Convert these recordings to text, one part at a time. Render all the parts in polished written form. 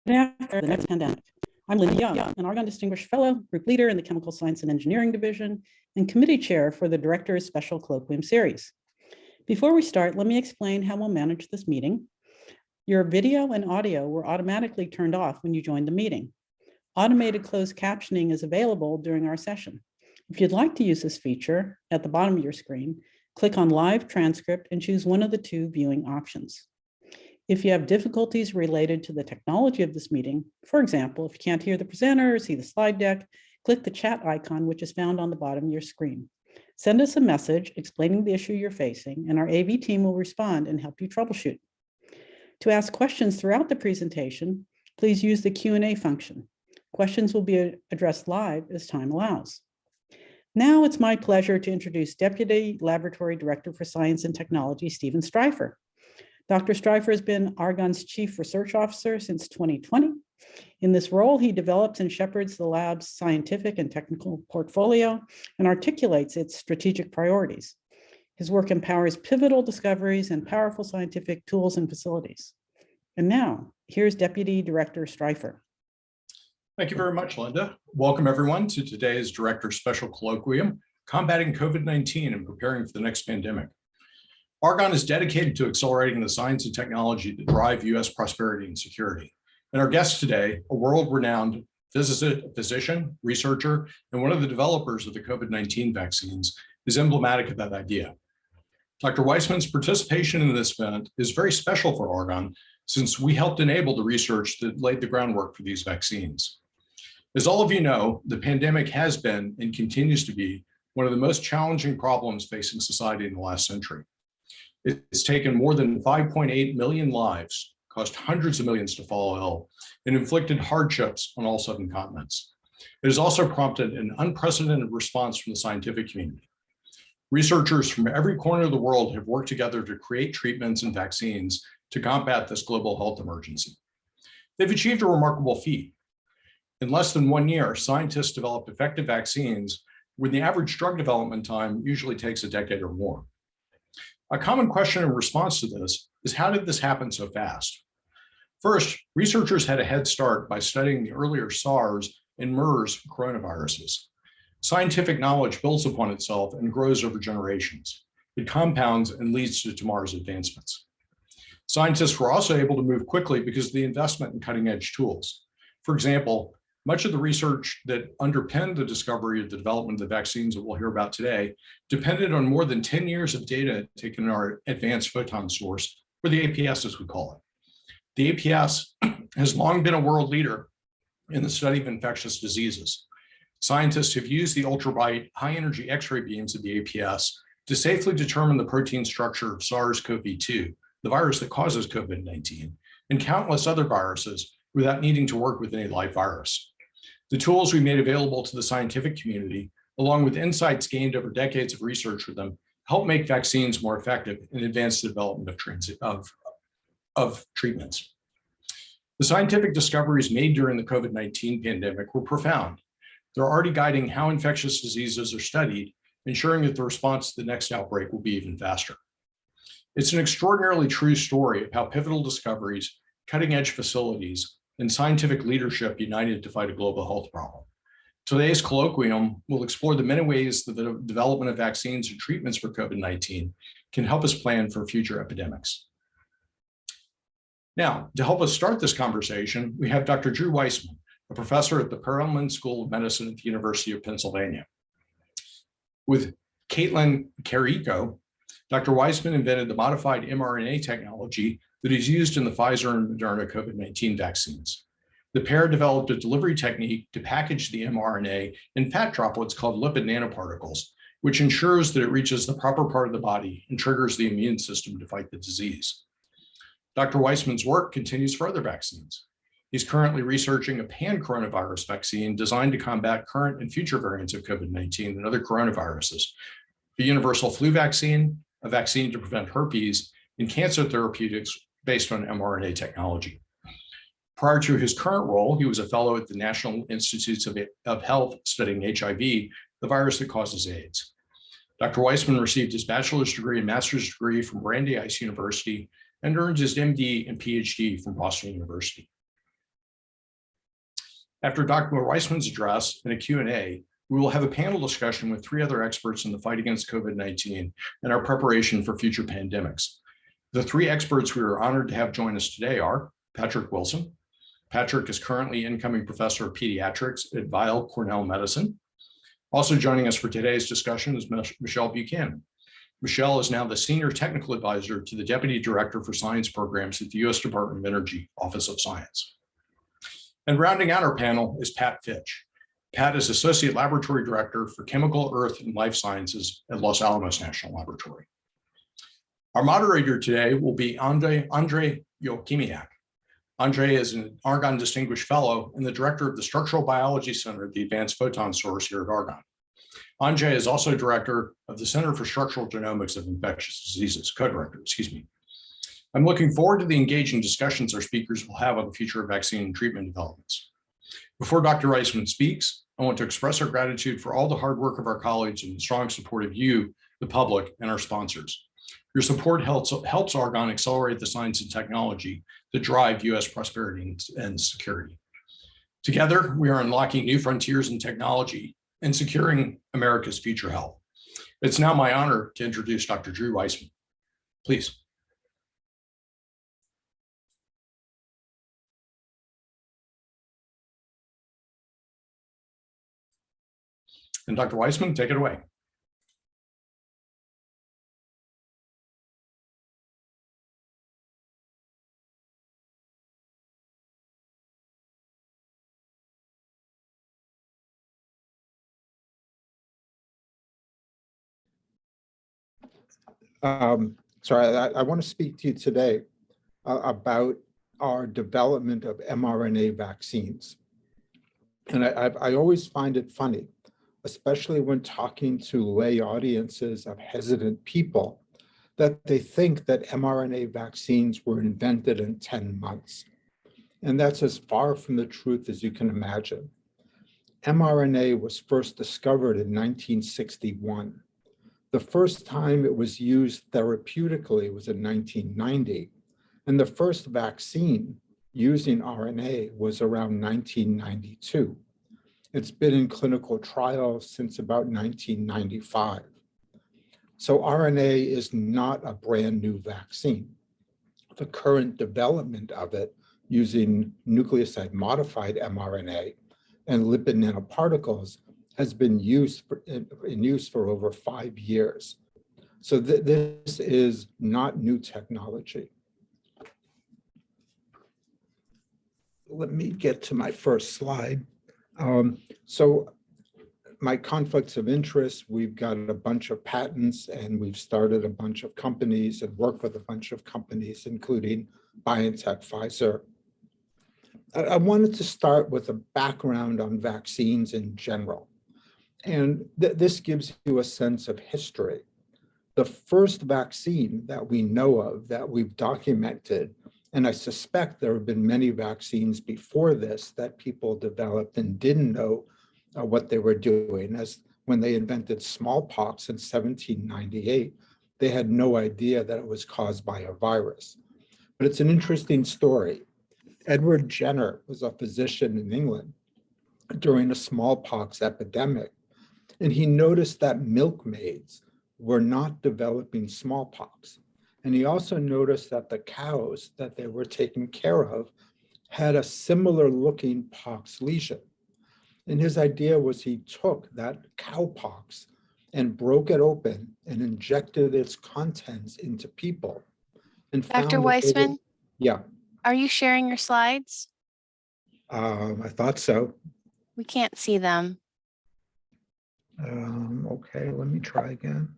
after the next pandemic. I'm Linda Young, an Argonne Distinguished Fellow, Group Leader in the Chemical Science and Engineering Division, and Committee Chair for the Director's Special Colloquium Series. Before we start, let me explain how we'll manage this meeting. Your video and audio were automatically turned off when you joined the meeting. Automated closed captioning is available during our session. If you'd like to use this feature, at the bottom of your screen, click on Live Transcript and choose one of the two viewing options. If you have difficulties related to the technology of this meeting, for example, if you can't hear the presenter or see the slide deck, click the chat icon, which is found on the bottom of your screen. Send us a message explaining the issue you're facing, and our AV team will respond and help you troubleshoot. To ask questions throughout the presentation, please use the Q&A function. Questions will be addressed live as time allows. Now it's my pleasure to introduce Deputy Laboratory Director for Science and Technology, Stephen Streifer. Dr. Streifer has been Argonne's Chief Research Officer since 2020. In this role, he develops and shepherds the lab's scientific and technical portfolio and articulates its strategic priorities. His work empowers pivotal discoveries and powerful scientific tools and facilities. And now, here's Deputy Director Streifer. Thank you very much, Linda. Welcome everyone to today's Director's Special Colloquium, Combating COVID-19 and Preparing for the Next Pandemic. Argonne is dedicated to accelerating the science and technology that drive U.S. prosperity and security. And our guest today, a world-renowned physician, researcher, and one of the developers of the COVID-19 vaccines, is emblematic of that idea. Dr. Weissman's participation in this event is very special for Argonne, since we helped enable the research that laid the groundwork for these vaccines. As all of you know, the pandemic has been and continues to be one of the most challenging problems facing society in the last century. It's taken more than 5.8 million lives, caused hundreds of millions to fall ill, and inflicted hardships on all 7 continents. It has also prompted an unprecedented response from the scientific community. Researchers from every corner of the world have worked together to create treatments and vaccines to combat this global health emergency. They've achieved a remarkable feat. In less than 1 year, scientists developed effective vaccines when the average drug development time usually takes a decade or more. A common question in response to this is, how did this happen so fast? First, researchers had a head start by studying the earlier SARS and MERS coronaviruses. Scientific knowledge builds upon itself and grows over generations. It compounds and leads to tomorrow's advancements. Scientists were also able to move quickly because of the investment in cutting-edge tools. For example, much of the research that underpinned the discovery of the development of the vaccines that we'll hear about today depended on more than 10 years of data taken in our advanced photon source, or the APS as we call it. The APS has long been a world leader in the study of infectious diseases. Scientists have used the ultraviolet high-energy X-ray beams of the APS to safely determine the protein structure of SARS-CoV-2, the virus that causes COVID-19, and countless other viruses without needing to work with any live virus. The tools we made available to the scientific community, along with insights gained over decades of research with them, help make vaccines more effective and advance the development of treatments. The scientific discoveries made during the COVID-19 pandemic were profound. They're already guiding how infectious diseases are studied, ensuring that the response to the next outbreak will be even faster. It's an extraordinarily true story of how pivotal discoveries, cutting-edge facilities, and scientific leadership united to fight a global health problem. Today's colloquium will explore the many ways that the development of vaccines and treatments for COVID-19 can help us plan for future epidemics. Now, to help us start this conversation, we have Dr. Drew Weissman, a professor at the Perelman School of Medicine at the University of Pennsylvania. With Caitlin Carrico, Dr. Weissman invented the modified mRNA technology that is used in the Pfizer and Moderna COVID-19 vaccines. The pair developed a delivery technique to package the mRNA in fat droplets called lipid nanoparticles, which ensures that it reaches the proper part of the body and triggers the immune system to fight the disease. Dr. Weissman's work continues for other vaccines. He's currently researching a pan-coronavirus vaccine designed to combat current and future variants of COVID-19 and other coronaviruses, a universal flu vaccine, a vaccine to prevent herpes, and cancer therapeutics based on mRNA technology. Prior to his current role, he was a fellow at the National Institutes of Health studying HIV, the virus that causes AIDS. Dr. Weissman received his bachelor's degree and master's degree from Brandeis University and earned his MD and PhD from Boston University. After Dr. Weissman's address and a Q&A, we will have a panel discussion with 3 other experts in the fight against COVID-19 and our preparation for future pandemics. The 3 experts we are honored to have join us today are Patrick Wilson. Patrick is currently incoming professor of pediatrics at Weill Cornell Medicine. Also joining us for today's discussion is Michelle Buchanan. Michelle is now the Senior Technical Advisor to the Deputy Director for Science Programs at the U.S. Department of Energy, Office of Science. And rounding out our panel is Pat Fitch. Pat is Associate Laboratory Director for Chemical, Earth, and Life Sciences at Los Alamos National Laboratory. Our moderator today will be Andrei Yochimiak. Andrei is an Argonne Distinguished Fellow and the Director of the Structural Biology Center at the Advanced Photon Source here at Argonne. Andrei is also Director of the Center for Structural Genomics of Infectious Diseases, co-director, excuse me. I'm looking forward to the engaging discussions our speakers will have on the future of vaccine and treatment developments. Before Dr. Weissman speaks, I want to express our gratitude for all the hard work of our colleagues and the strong support of you, the public, and our sponsors. Your support helps Argonne accelerate the science and technology that drive U.S. prosperity and security. Together, we are unlocking new frontiers in technology and securing America's future health. It's now my honor to introduce Dr. Drew Weissman. Please. And Dr. Weissman, take it away. Sorry, I want to speak to you today about our development of mRNA vaccines. And I always find it funny, especially when talking to lay audiences of hesitant people, that they think that mRNA vaccines were invented in 10 months. And that's as far from the truth as you can imagine. mRNA was first discovered in 1961. The first time it was used therapeutically was in 1990, and the first vaccine using RNA was around 1992. It's been in clinical trials since about 1995. So RNA is not a brand new vaccine. The current development of it using nucleoside modified mRNA and lipid nanoparticles has been in use for over 5 years. So this is not new technology. Let me get to my first slide. So my conflicts of interest, we've got a bunch of patents and we've started a bunch of companies and worked with a bunch of companies, including BioNTech, Pfizer. I wanted to start with a background on vaccines in general. And this gives you a sense of history. The first vaccine that we know of that we've documented, and I suspect there have been many vaccines before this that people developed and didn't know what they were doing, as when they invented smallpox in 1798, they had no idea that it was caused by a virus. But it's an interesting story. Edward Jenner was a physician in England during a smallpox epidemic. And he noticed that milkmaids were not developing smallpox. And he also noticed that the cows that they were taking care of had a similar looking pox lesion. And his idea was he took that cowpox and broke it open and injected its contents into people. And Dr. Weissman? Yeah. Are you sharing your slides? I thought so. We can't see them. Okay, let me try again.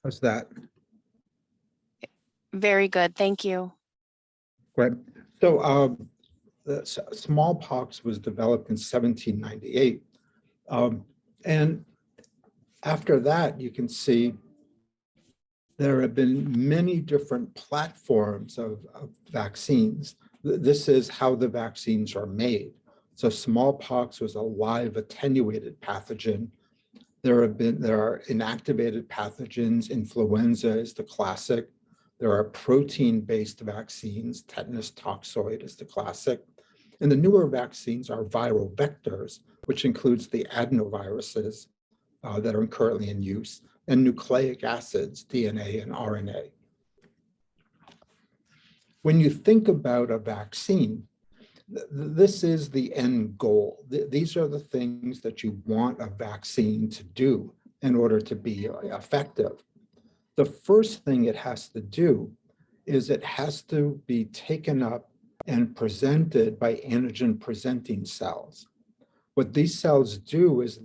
How's that? Very good, thank you. Great. So the smallpox was developed in 1798. And after that, you can see there have been many different platforms of vaccines. This is how the vaccines are made. So smallpox was a live attenuated pathogen. There are inactivated pathogens. Influenza is the classic. There are protein-based vaccines. Tetanus toxoid is the classic. And the newer vaccines are viral vectors, which includes the adenoviruses that are currently in use, and nucleic acids, DNA and RNA. When you think about a vaccine, this is the end goal. These are the things that you want a vaccine to do in order to be effective. The first thing it has to do is it has to be taken up and presented by antigen-presenting cells. What these cells do is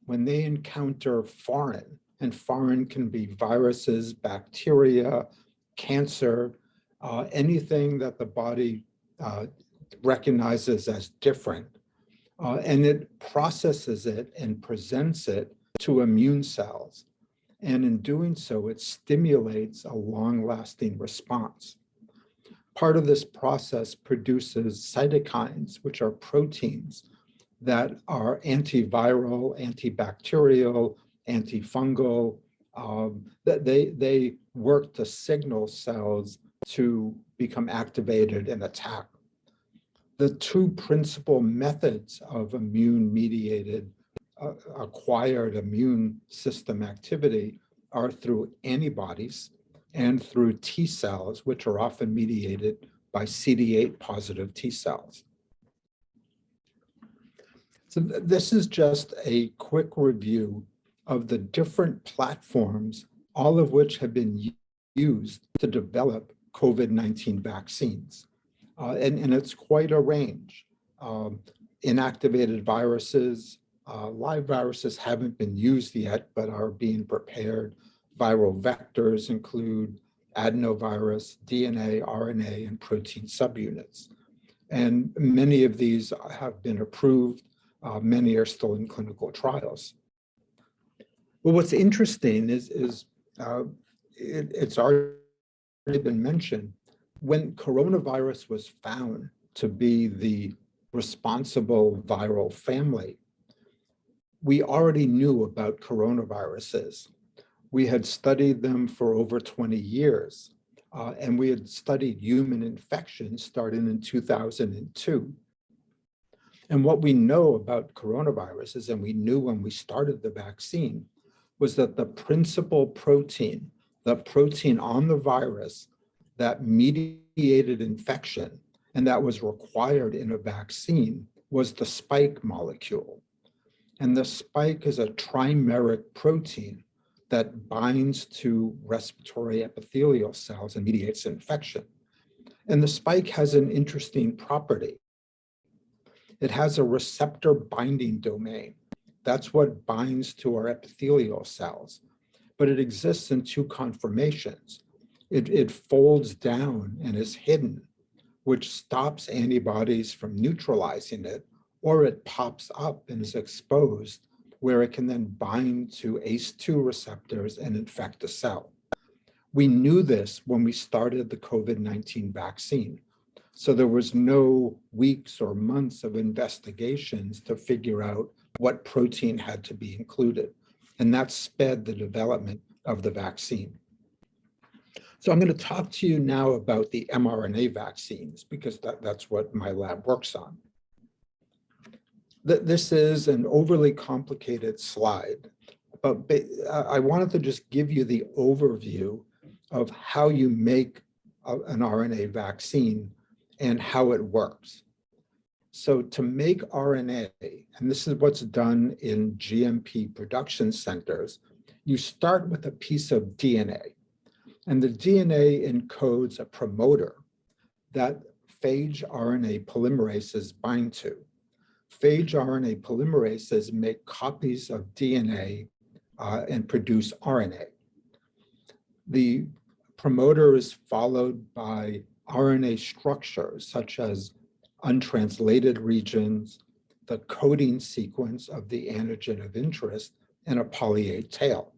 when they encounter foreign, and foreign can be viruses, bacteria, cancer, anything that the body recognizes as different, and it processes it and presents it to immune cells. And in doing so, it stimulates a long-lasting response. Part of this process produces cytokines, which are proteins that are antiviral, antibacterial, antifungal, that they work to signal cells to become activated and attack. The two principal methods of immune-mediated acquired immune system activity are through antibodies and through T cells, which are often mediated by CD8 positive T cells. So this is just a quick review of the different platforms, all of which have been used to develop COVID-19 vaccines. And it's quite a range. Inactivated viruses, live viruses haven't been used yet, but are being prepared. Viral vectors include adenovirus, DNA, RNA, and protein subunits. And many of these have been approved. Many are still in clinical trials. Well, what's interesting is it's already been mentioned. When coronavirus was found to be the responsible viral family, we already knew about coronaviruses. We had studied them for over 20 years, and we had studied human infections starting in 2002. And what we know about coronaviruses, and we knew when we started the vaccine, was that the principal protein, the protein on the virus that mediated infection and that was required in a vaccine, was the spike molecule. And the spike is a trimeric protein that binds to respiratory epithelial cells and mediates infection. And the spike has an interesting property. It has a receptor binding domain. That's what binds to our epithelial cells. But it exists in two conformations. It folds down and is hidden, which stops antibodies from neutralizing it, or it pops up and is exposed, where it can then bind to ACE2 receptors and infect a cell. We knew this when we started the COVID-19 vaccine. So there was no weeks or months of investigations to figure out what protein had to be included. And that sped the development of the vaccine. So I'm going to talk to you now about the mRNA vaccines, because that's what my lab works on. This is an overly complicated slide, but I wanted to just give you the overview of how you make an RNA vaccine and how it works. So to make RNA, and this is what's done in GMP production centers, you start with a piece of DNA. And the DNA encodes a promoter that phage RNA polymerases bind to. Phage RNA polymerases make copies of DNA and produce RNA. The promoter is followed by RNA structures such as untranslated regions, the coding sequence of the antigen of interest, and a poly-A tail.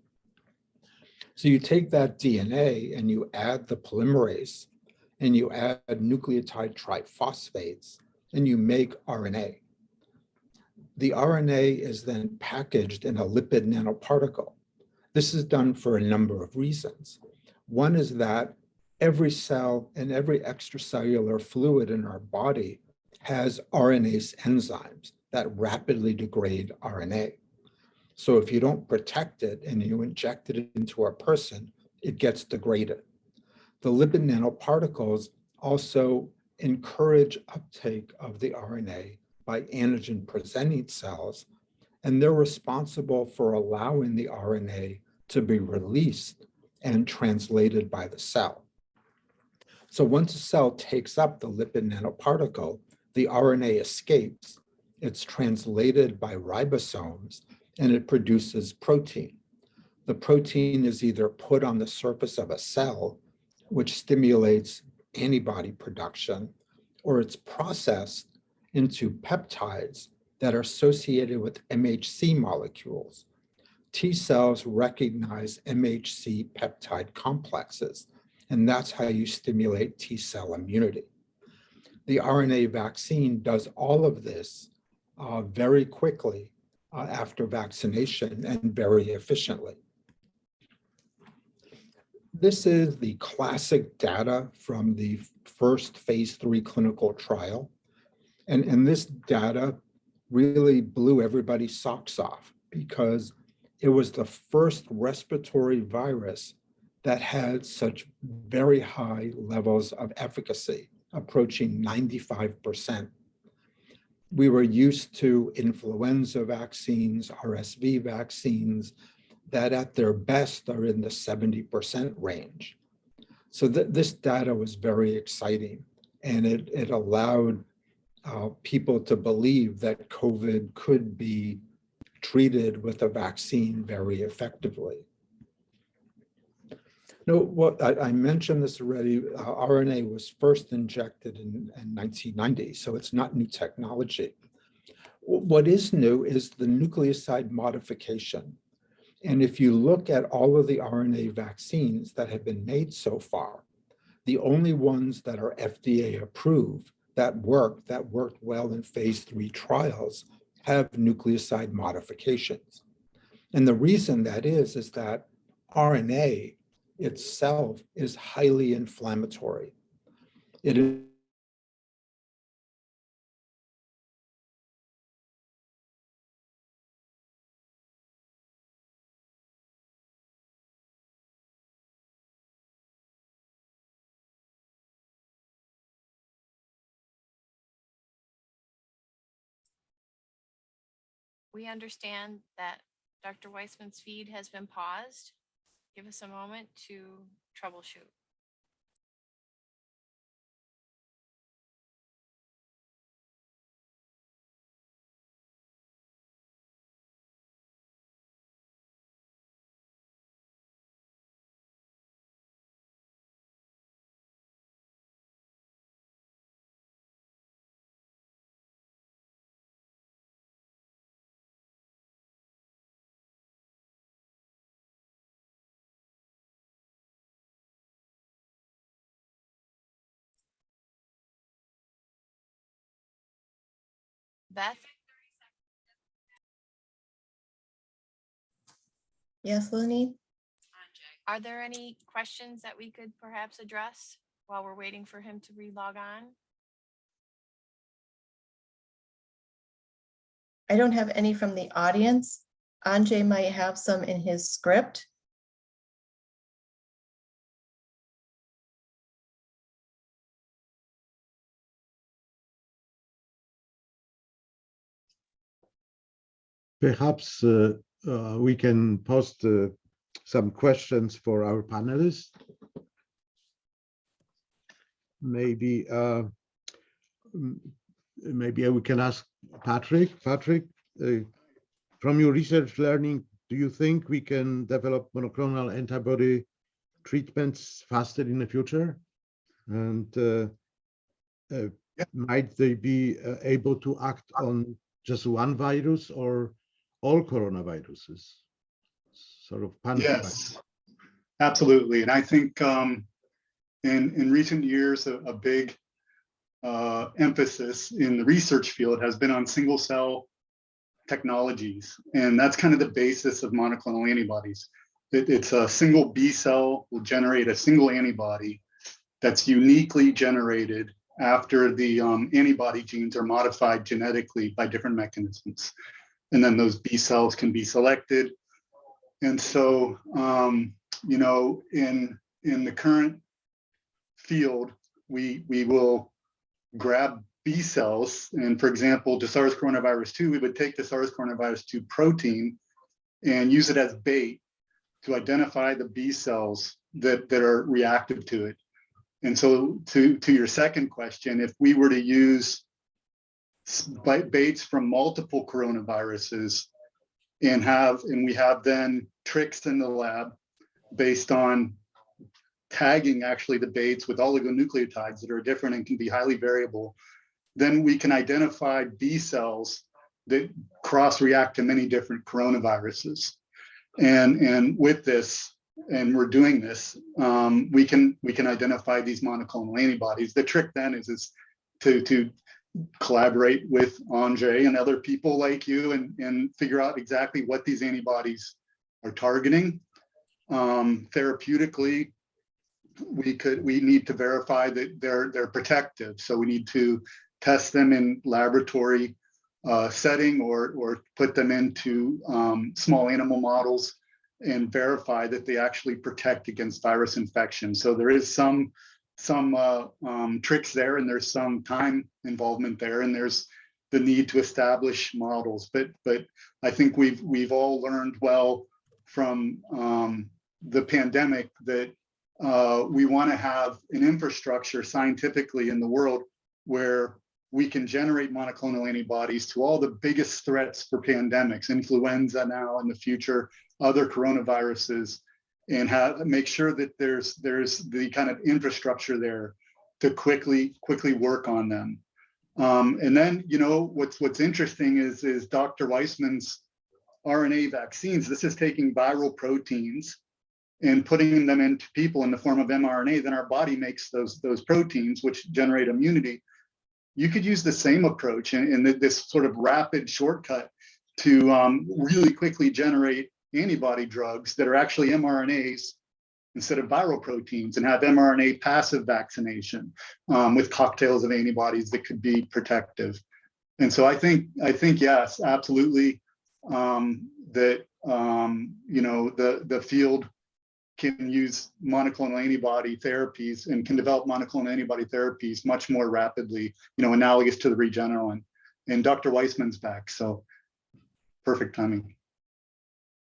So you take that DNA and you add the polymerase and you add nucleotide triphosphates and you make RNA. The RNA is then packaged in a lipid nanoparticle. This is done for a number of reasons. One is that every cell and every extracellular fluid in our body has RNase enzymes that rapidly degrade RNA. So if you don't protect it and you inject it into a person, it gets degraded. The lipid nanoparticles also encourage uptake of the RNA by antigen-presenting cells, and they're responsible for allowing the RNA to be released and translated by the cell. So once a cell takes up the lipid nanoparticle, the RNA escapes, it's translated by ribosomes, and it produces protein. The protein is either put on the surface of a cell, which stimulates antibody production, or it's processed into peptides that are associated with MHC molecules. T cells recognize MHC peptide complexes, and that's how you stimulate T cell immunity. The RNA vaccine does all of this very quickly after vaccination and very efficiently. This is the classic data from the first phase 3 clinical trial. And this data really blew everybody's socks off because it was the first respiratory virus that had such very high levels of efficacy, approaching 95%. We were used to influenza vaccines, RSV vaccines, that at their best are in the 70% range. So this data was very exciting, and it allowed people to believe that COVID could be treated with a vaccine very effectively. No, what I mentioned this already, RNA was first injected in 1990, so it's not new technology. What is new is the nucleoside modification. And if you look at all of the RNA vaccines that have been made so far, the only ones that are FDA approved that worked well in phase 3 trials have nucleoside modifications. And the reason that is that RNA itself is highly inflammatory. It is We understand that Dr. Weissman's feed has been paused. Give us a moment to troubleshoot. Beth? Yes, Lenny? Are there any questions that we could perhaps address while we're waiting for him to re-log on? I don't have any from the audience. Anjay might have some in his script. Perhaps we can post some questions for our panelists. Maybe we can ask Patrick. Patrick, from your research learning, do you think we can develop monoclonal antibody treatments faster in the future? And might they be able to act on just one virus or all coronaviruses? Sort of Yes, absolutely. And I think in recent years, a big emphasis in the research field has been on single cell technologies. And that's kind of the basis of monoclonal antibodies. It's a single B cell will generate a single antibody that's uniquely generated after the antibody genes are modified genetically by different mechanisms. And then those B cells can be selected. And so, you know, in the current field, we will grab B cells. And for example, to SARS coronavirus 2, we would take the SARS coronavirus 2 protein and use it as bait to identify the B cells that are reactive to it. And so to your second question, if we were to use baits from multiple coronaviruses and we have then tricks in the lab based on tagging actually the baits with oligonucleotides that are different and can be highly variable, then we can identify B cells that cross-react to many different coronaviruses. And with this, and we're doing this, we can identify these monoclonal antibodies. The trick then is to collaborate with Andre and other people like you and figure out exactly what these antibodies are targeting. Therapeutically, we need to verify that they're protective. So we need to test them in laboratory setting or put them into small animal models and verify that they actually protect against virus infection. So there is some tricks there, and there's some time involvement there, and there's the need to establish models. But I think we've all learned well from the pandemic that we want to have an infrastructure scientifically in the world where we can generate monoclonal antibodies to all the biggest threats for pandemics, influenza now in the future, other coronaviruses, and make sure that there's the kind of infrastructure there to quickly work on them. And then, you know, what's interesting is Dr. Weissman's RNA vaccines. This is taking viral proteins and putting them into people in the form of mRNA. Then our body makes those proteins, which generate immunity. You could use the same approach and this sort of rapid shortcut to really quickly generate antibody drugs that are actually mRNAs instead of viral proteins, and have mRNA passive vaccination with cocktails of antibodies that could be protective. And so I think yes, absolutely, that you know, the field can use monoclonal antibody therapies and can develop monoclonal antibody therapies much more rapidly, you know, analogous to the Regeneron. And Dr. Weissman's back, so perfect timing.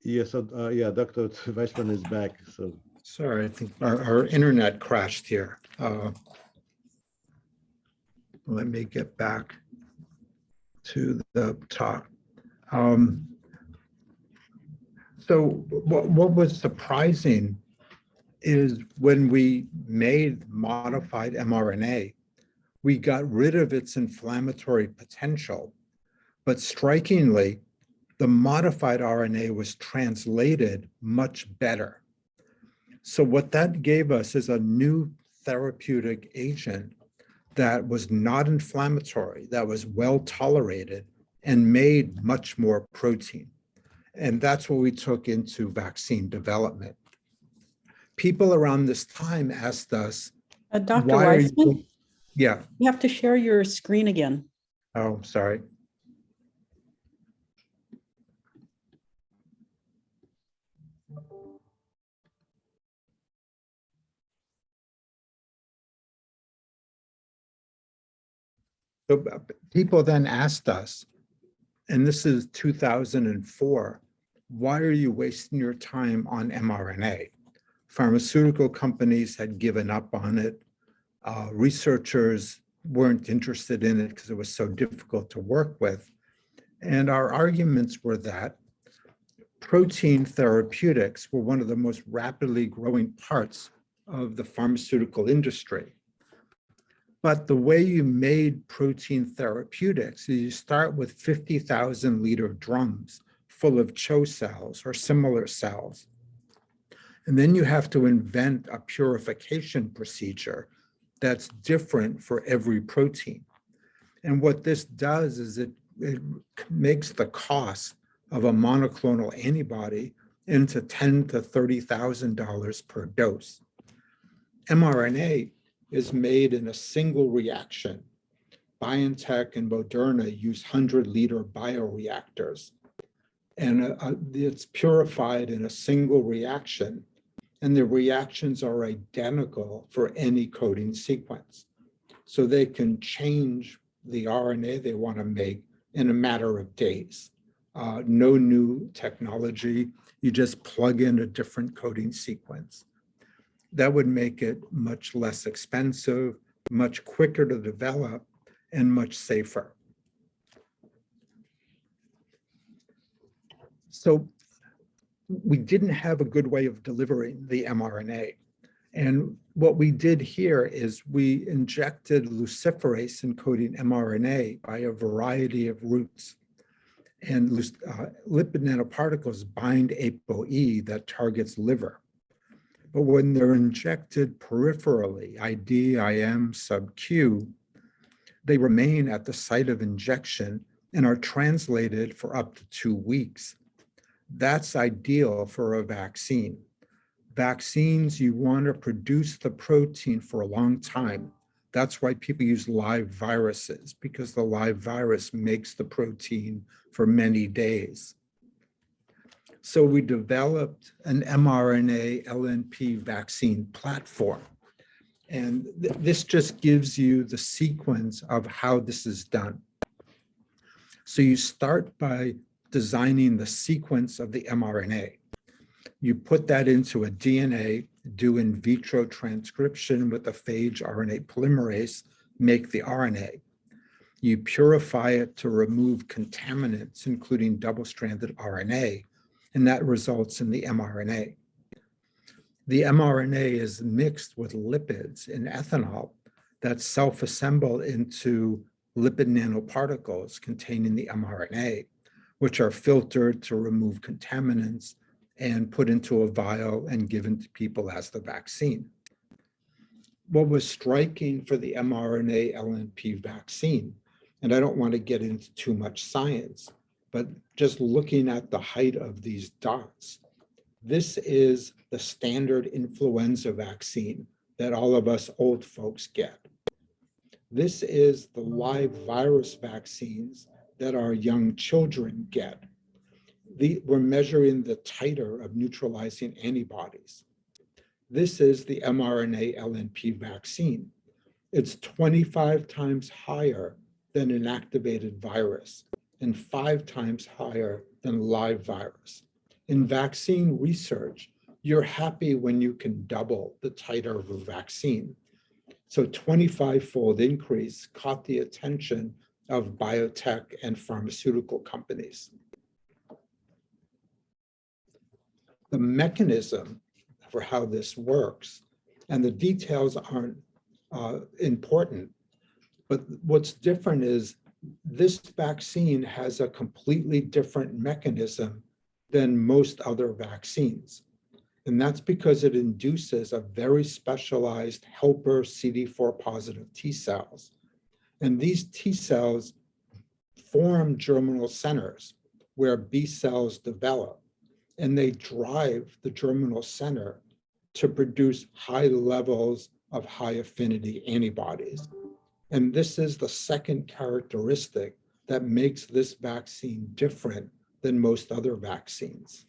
Yes, so, yeah, Dr. Weissman is back. So Sorry, I think our internet crashed here. Let me get back to the talk. So what was surprising is when we made modified mRNA, we got rid of its inflammatory potential, but strikingly, the modified RNA was translated much better. So what that gave us is a new therapeutic agent that was not inflammatory, that was well tolerated, and made much more protein. And that's what we took into vaccine development. People around this time asked us, Dr. why are you? Weissman, Yeah. you have to share your screen again. Oh, sorry. So people then asked us, and this is 2004, why are you wasting your time on mRNA? Pharmaceutical companies had given up on it. Researchers weren't interested in it because it was so difficult to work with. And our arguments were that protein therapeutics were one of the most rapidly growing parts of the pharmaceutical industry. But the way you made protein therapeutics is you start with 50,000 liter drums full of CHO cells or similar cells. And then you have to invent a purification procedure that's different for every protein. And what this does is it it makes the cost of a monoclonal antibody into $10,000 to $30,000 per dose. mRNA is made in a single reaction. BioNTech and Moderna use 100-liter bioreactors, and it's purified in a single reaction, and the reactions are identical for any coding sequence. So they can change the RNA they want to make in a matter of days. No new technology, you just plug in a different coding sequence. That would make it much less expensive, much quicker to develop, and much safer. So we didn't have a good way of delivering the mRNA. And what we did here is we injected luciferase encoding mRNA by a variety of routes. And lipid nanoparticles bind ApoE that targets liver. But when they're injected peripherally, ID, IM, sub-Q, they remain at the site of injection and are translated for up to 2 weeks. That's ideal for a vaccine. Vaccines, you want to produce the protein for a long time. That's why people use live viruses, because the live virus makes the protein for many days. So we developed an mRNA LNP vaccine platform. And this just gives you the sequence of how this is done. So you start by designing the sequence of the mRNA. You put that into a DNA, do in vitro transcription with a phage RNA polymerase, make the RNA. You purify it to remove contaminants, including double-stranded RNA, and that results in the mRNA. The mRNA is mixed with lipids in ethanol that self-assemble into lipid nanoparticles containing the mRNA, which are filtered to remove contaminants and put into a vial and given to people as the vaccine. What was striking for the mRNA LNP vaccine, and I don't want to get into too much science, but just looking at the height of these dots, this is the standard influenza vaccine that all of us old folks get. This is the live virus vaccines that our young children get. We're measuring the titer of neutralizing antibodies. This is the mRNA LNP vaccine. It's 25 times higher than an activated virus and 5 times higher than live virus. In vaccine research, you're happy when you can double the titer of a vaccine. So 25-fold increase caught the attention of biotech and pharmaceutical companies. The mechanism for how this works, and the details aren't important, but what's different is this vaccine has a completely different mechanism than most other vaccines. And that's because it induces a very specialized helper CD4 positive T cells. And these T cells form germinal centers where B cells develop, and they drive the germinal center to produce high levels of high affinity antibodies. And this is the second characteristic that makes this vaccine different than most other vaccines.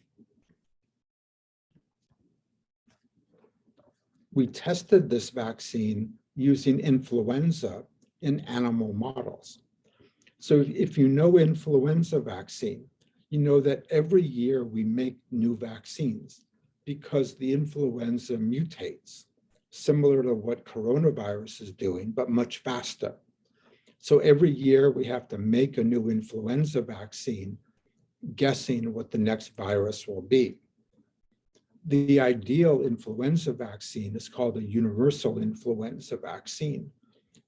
We tested this vaccine using influenza in animal models. So if you know influenza vaccine, you know that every year we make new vaccines because the influenza mutates, similar to what coronavirus is doing, but much faster. So every year we have to make a new influenza vaccine, guessing what the next virus will be. The ideal influenza vaccine is called a universal influenza vaccine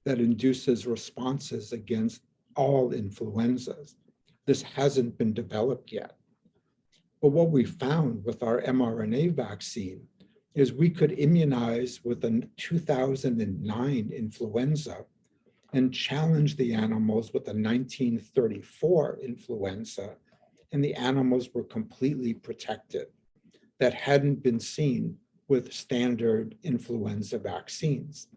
that induces responses against all influenzas. This hasn't been developed yet. But what we found with our mRNA vaccine is we could immunize with a 2009 influenza and challenged the animals with the 1934 influenza, and the animals were completely protected. That hadn't been seen with standard influenza vaccines.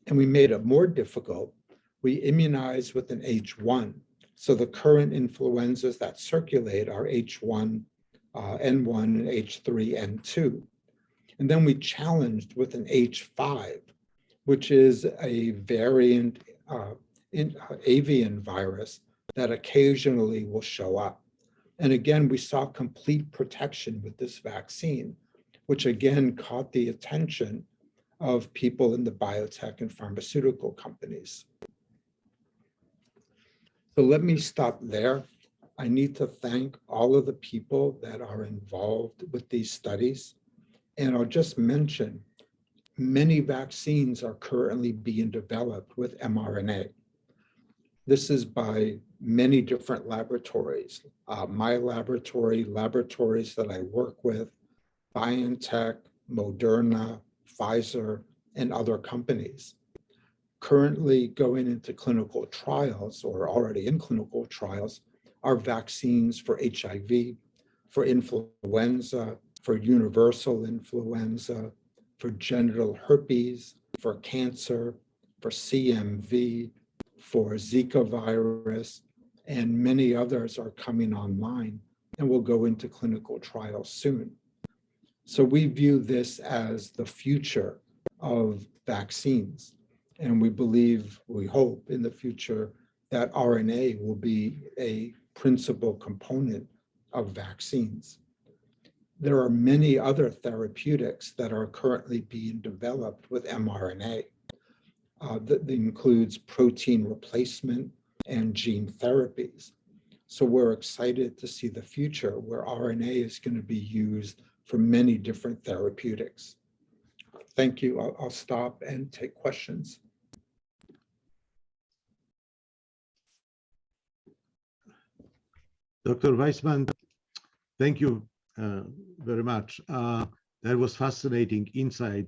And we made it more difficult. We immunized with an H1. So the current influenzas that circulate are H1, N1, and H3N2. And then we challenged with an H5, which is a variant avian virus that occasionally will show up. And again, we saw complete protection with this vaccine, which again caught the attention of people in the biotech and pharmaceutical companies. So let me stop there. I need to thank all of the people that are involved with these studies. And I'll just mention, many vaccines are currently being developed with mRNA. This is by many different laboratories. My laboratory, laboratories that I work with, BioNTech, Moderna, Pfizer, and other companies. Currently going into clinical trials or already in clinical trials are vaccines for HIV, for influenza, for universal influenza, for genital herpes, for cancer, for CMV, for Zika virus, and many others are coming online and will go into clinical trials soon. So we view this as the future of vaccines. And we believe, we hope in the future that RNA will be a principal component of vaccines. There are many other therapeutics that are currently being developed with mRNA. That includes protein replacement and gene therapies. So we're excited to see the future where RNA is going to be used for many different therapeutics. Thank you. I'll stop and take questions. Dr. Weissman, thank you very much. That was fascinating insight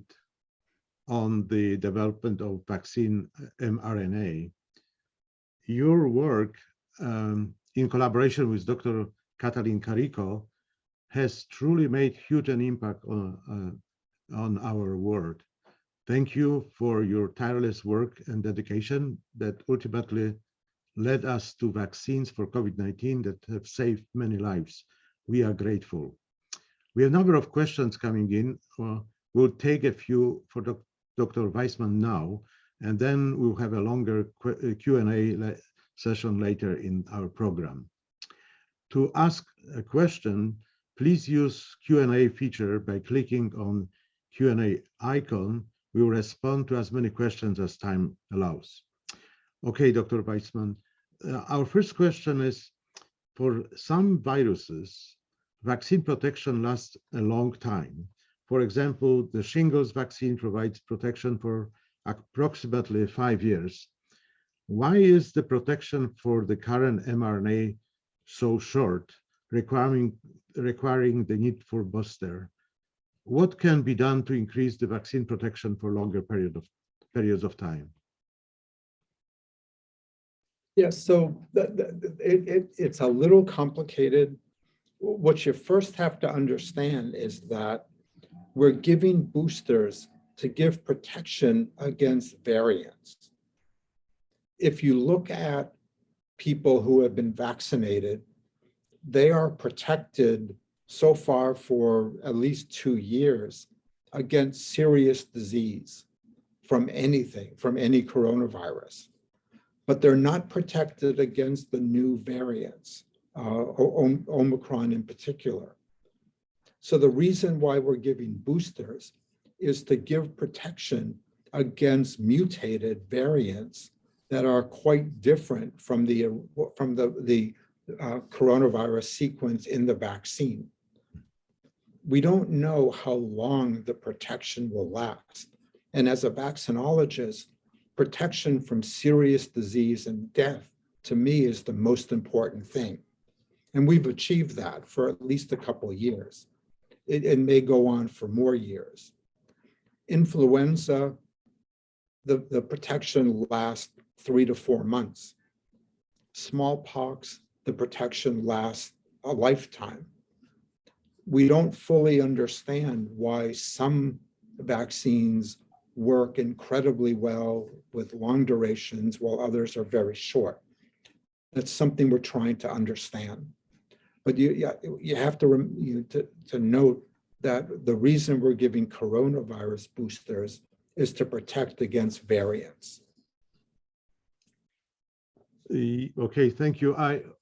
on the development of vaccine mRNA. Your work in collaboration with Dr. Katalin Kariko has truly made huge an impact on our world. Thank you for your tireless work and dedication that ultimately led us to vaccines for COVID-19 that have saved many lives. We are grateful. We have a number of questions coming in. We'll take a few for Dr. Weissman now, and then we'll have a longer Q&A session later in our program. To ask a question, please use Q&A feature by clicking on Q&A icon. We will respond to as many questions as time allows. Okay, Dr. Weissman, our first question is, for some viruses, vaccine protection lasts a long time. For example, the shingles vaccine provides protection for approximately 5 years. Why is the protection for the current mRNA so short, requiring the need for booster? What can be done to increase the vaccine protection for longer periods of time? Yes, so it's a little complicated. What you first have to understand is that we're giving boosters to give protection against variants. If you look at people who have been vaccinated, they are protected so far for at least 2 years against serious disease from anything, from any coronavirus. But they're not protected against the new variants, Omicron in particular. So the reason why we're giving boosters is to give protection against mutated variants that are quite different from the coronavirus sequence in the vaccine. We don't know how long the protection will last. And as a vaccinologist, protection from serious disease and death, to me, is the most important thing. And we've achieved that for at least a couple of years. It may go on for more years. Influenza, the protection lasts 3 to 4 months. Smallpox, the protection lasts a lifetime. We don't fully understand why some vaccines work incredibly well with long durations while others are very short. That's something we're trying to understand. But you have to note that the reason we're giving coronavirus boosters is to protect against variants. Okay, thank you.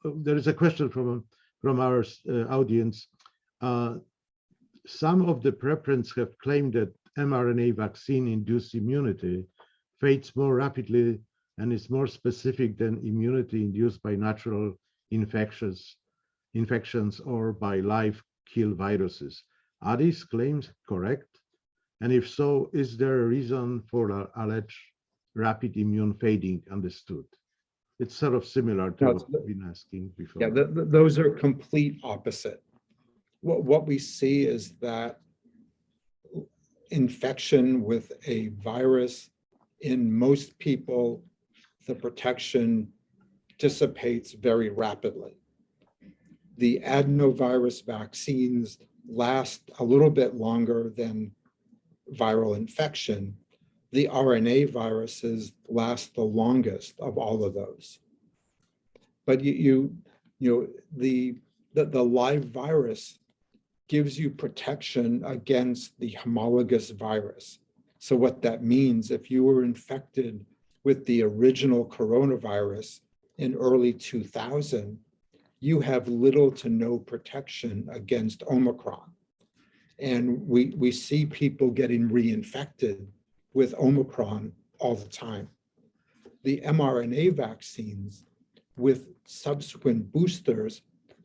There is a question from our audience. Some of the preparations have claimed that mRNA vaccine-induced immunity fades more rapidly and is more specific than immunity induced by natural infections or by live kill viruses. Are these claims correct? And if so, is there a reason for the alleged rapid immune fading understood? It's sort of similar to what we've been asking before. Yeah, those are complete opposite. What we see is that infection with a virus, in most people, the protection dissipates very rapidly. The adenovirus vaccines last a little bit longer than viral infection. The RNA viruses last the longest of all of those. But the live virus gives you protection against the homologous virus. So what that means, if you were infected with the original coronavirus in early 2000, you have little to no protection against Omicron. And we see people getting reinfected with Omicron all the time. The mRNA vaccines, with subsequent boosters,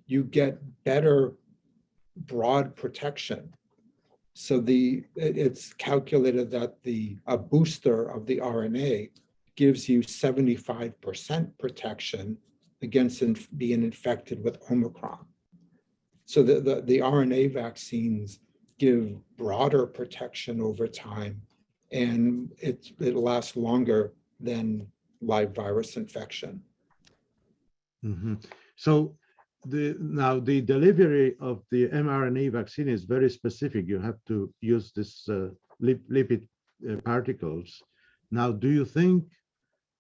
you get better broad protection. So it's calculated that a booster of the RNA gives you 75% protection against being infected with Omicron. So the RNA vaccines give broader protection over time, and it lasts longer than live virus infection. Mm-hmm. So now the delivery of the mRNA vaccine is very specific. You have to use this lipid particles. Now, do you think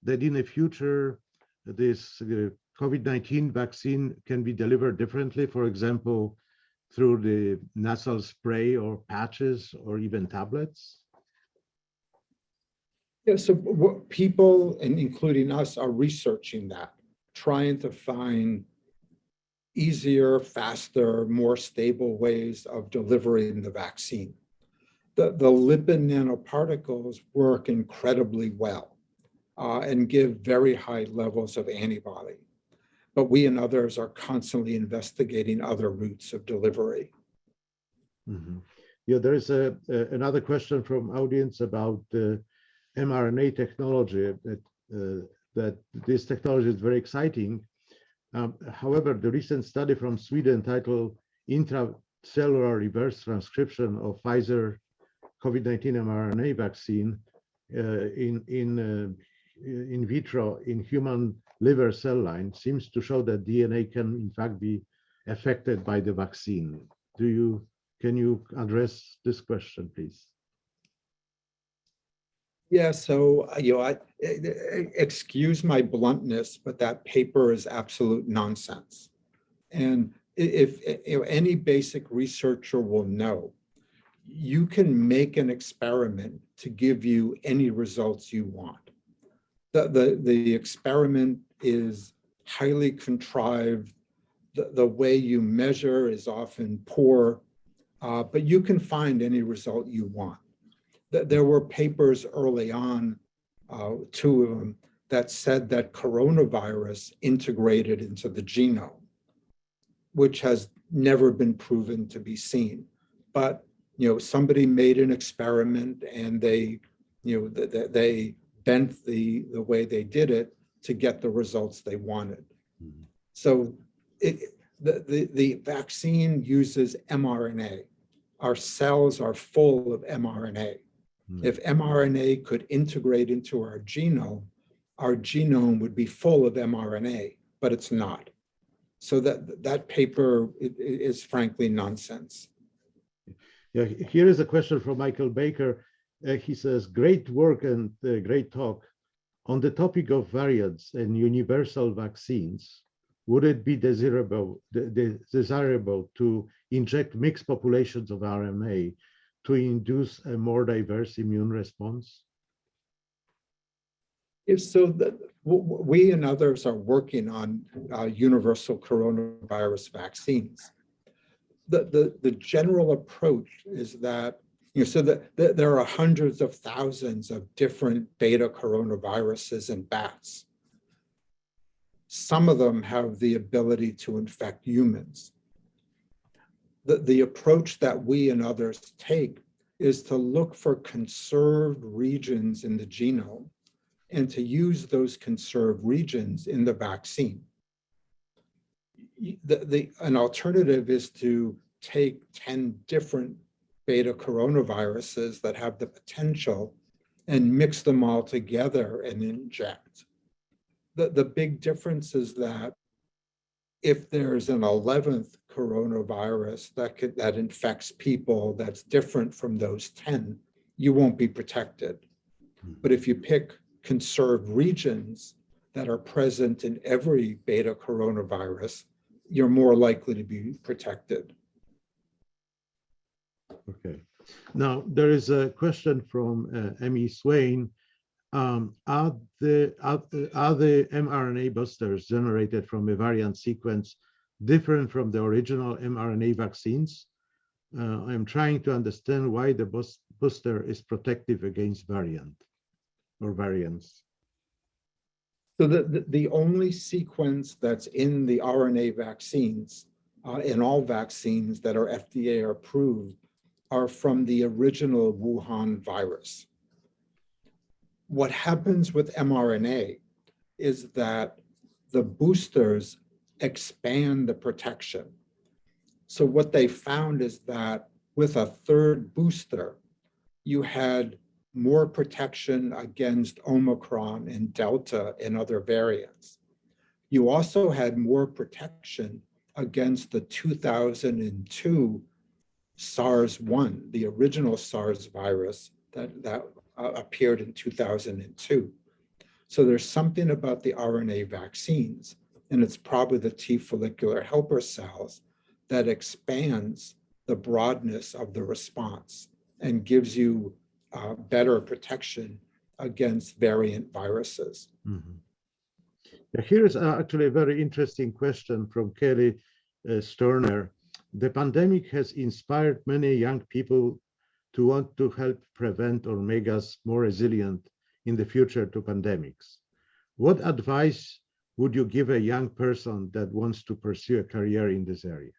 that in the future this COVID-19 vaccine can be delivered differently, for example, through the nasal spray or patches or even tablets? Yeah, so what people, and including us, are researching that, trying to find easier, faster, more stable ways of delivering the vaccine. The lipid nanoparticles work incredibly well and give very high levels of antibody. But we and others are constantly investigating other routes of delivery. Mm-hmm. Yeah, there is another question from audience about the mRNA technology, that this technology is very exciting. However, the recent study from Sweden titled Intracellular Reverse Transcription of Pfizer COVID-19 mRNA vaccine in vitro in human liver cell line seems to show that DNA can in fact be affected by the vaccine. Can you address this question, please? Yeah, so excuse my bluntness, but that paper is absolute nonsense. And if any basic researcher will know, you can make an experiment to give you any results you want. The experiment is highly contrived. The way you measure is often poor, but you can find any result you want. There were papers early on, 2 of them, that said that coronavirus integrated into the genome, which has never been proven to be seen. But somebody made an experiment and they bent the way they did it to get the results they wanted. Mm-hmm. So the vaccine uses mRNA. Our cells are full of mRNA. If mRNA could integrate into our genome would be full of mRNA, but it's not. So that paper is frankly nonsense. Yeah, here is a question from Michael Baker. He says, great work and great talk. On the topic of variants and universal vaccines, would it be desirable to inject mixed populations of RNA to induce a more diverse immune response? If so, we and others are working on universal coronavirus vaccines. The general approach is that, so that there are hundreds of thousands of different beta coronaviruses in bats. Some of them have the ability to infect humans. The approach that we and others take is to look for conserved regions in the genome and to those conserved regions in the vaccine. An alternative is to take 10 different beta coronaviruses that have the potential and mix them all together and inject. The big difference is that if there's an 11th coronavirus that infects people that's different from those 10, you won't be protected. But if you pick conserved regions that are present in every beta coronavirus, you're more likely to be protected. Okay. Now, there is a question from Emmy Swain. Are the mRNA boosters generated from a variant sequence different from the original mRNA vaccines? I'm trying to understand why the booster is protective against variants. So the only sequence that's in the RNA vaccines, in all vaccines that are FDA approved, are from the original Wuhan virus. What happens with mRNA is that the boosters expand the protection. So what they found is that with a third booster, you had more protection against Omicron and Delta and other variants. You also had more protection against the 2002 SARS-1, the original SARS virus that appeared in 2002. So there's something about the RNA vaccines, and it's probably the T follicular helper cells that expands the broadness of the response and gives you better protection against variant viruses. Mm-hmm. Here is actually a very interesting question from Kelly Sterner. The pandemic has inspired many young people to want to help prevent or make us more resilient in the future to pandemics. What advice would you give a young person that wants to pursue a career in this area?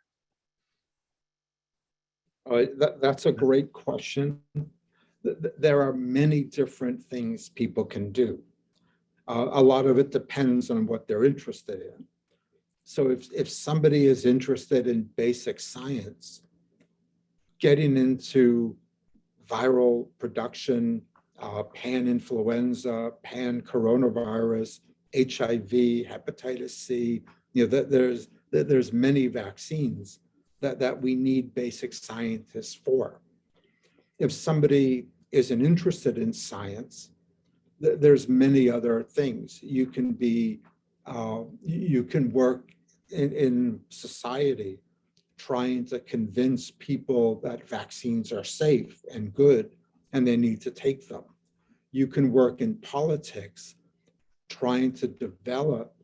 That's a great question. There are many different things people can do. A lot of it depends on what they're interested in. So if somebody is interested in basic science, getting into viral production, pan-influenza, pan-coronavirus, HIV, hepatitis C, there's many vaccines that we need basic scientists for. If somebody isn't interested in science, there's many other things. You can work in society trying to convince people that vaccines are safe and good and they need to take them. You can work in politics trying to develop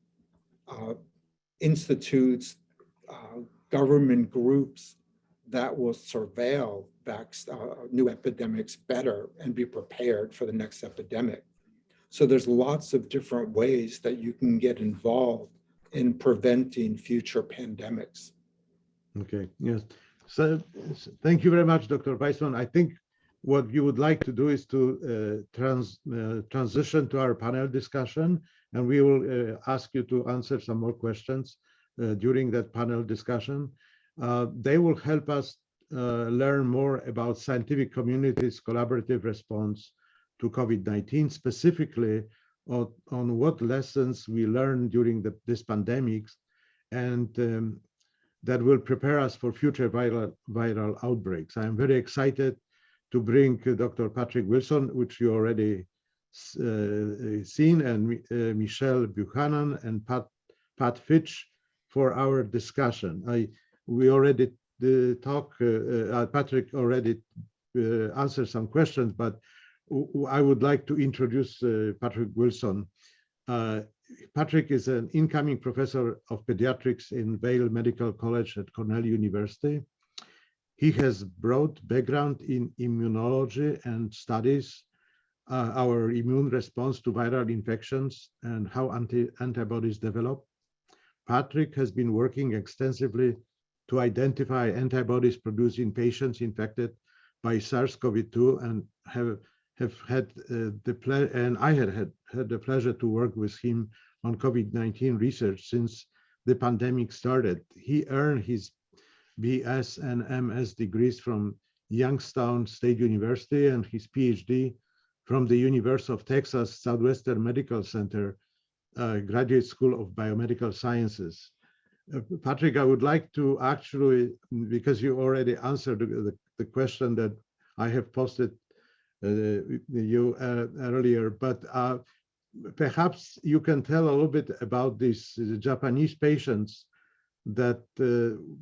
institutes, government groups that will surveil new epidemics better and be prepared for the next epidemic. So there's lots of different ways that you can get involved in preventing future pandemics. Okay, yes. So thank you very much, Dr. Weissman. I think what you would like to do is to transition to our panel discussion, and we will ask you to answer some more questions during that panel discussion. They will help us learn more about scientific community's collaborative response to COVID-19, specifically on what lessons we learned during this pandemic, and that will prepare us for future viral outbreaks. I'm very excited to bring Dr. Patrick Wilson, which you already seen, and Michelle Buchanan and Pat Fitch for our discussion. We already Patrick already answered some questions, but I would like to introduce Patrick Wilson. Patrick is an incoming professor of pediatrics in Vail Medical College at Cornell University. He has broad background in immunology and studies our immune response to viral infections and how antibodies develop. Patrick has been working extensively to identify antibodies produced in patients infected by SARS-CoV-2, and I had the pleasure to work with him on COVID-19 research since the pandemic started. He earned his BS and MS degrees from Youngstown State University and his PhD from the University of Texas Southwestern Medical Center, Graduate School of Biomedical Sciences. Patrick, I would like to actually, because you already answered the question that I have posted you earlier, but perhaps you can tell a little bit about these Japanese patients that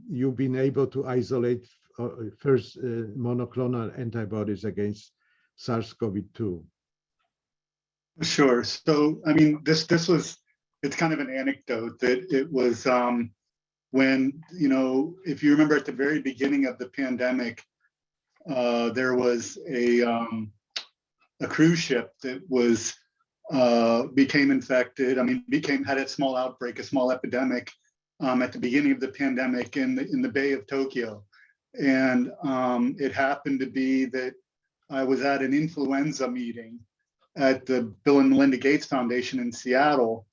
you've been able to isolate first monoclonal antibodies against SARS-CoV-2. Sure. So, I mean, it's kind of an anecdote that it was when, if you remember at the very beginning of the pandemic, there was a cruise ship that was became infected. I mean, had a small outbreak, a small epidemic at the beginning of the pandemic in the Bay of Tokyo, and it happened to be that I was at an influenza meeting at the Bill and Melinda Gates Foundation in Seattle,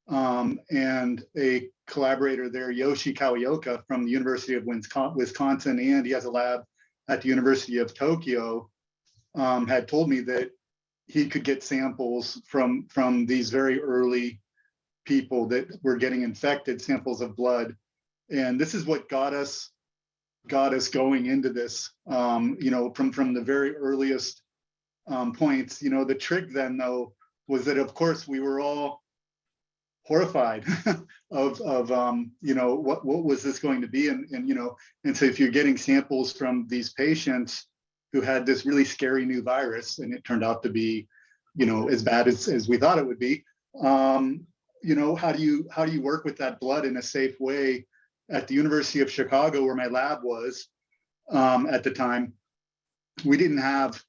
and a collaborator there, Yoshi Kawaoka from the University of Wisconsin, and he has a lab at the University of Tokyo, had told me that he could get samples from these very early people that were getting infected, samples of blood. And this is what got us going into this, from the very earliest points. The trick then, though, was that, of course, we were all horrified of what was this going to be, and so if you're getting samples from these patients who had this really scary new virus, and it turned out to be as bad as we thought it would be, how do you work with that blood in a safe way? At the University of Chicago, where my lab was at the time, we didn't have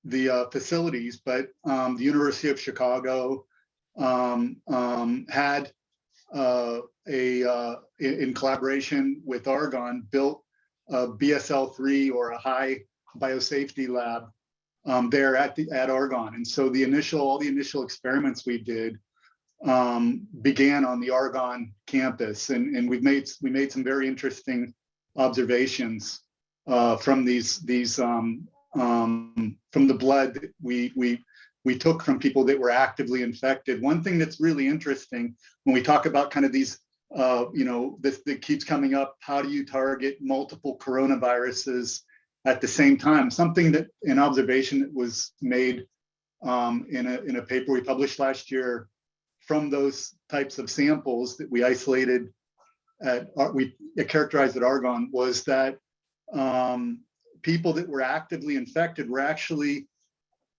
the facilities, but the University of Chicago had in collaboration with Argonne, built a BSL-3 or a high biosafety lab there at Argonne. And so all the initial experiments we did began on the Argonne campus, and we made some very interesting observations from from the blood that we took from people that were actively infected. One thing that's really interesting when we talk about kind of these, this that keeps coming up, how do you target multiple coronaviruses at the same time? Something that an observation that was made in a paper we published last year from those types of samples that we isolated we characterized at Argonne, was that people that were actively infected were actually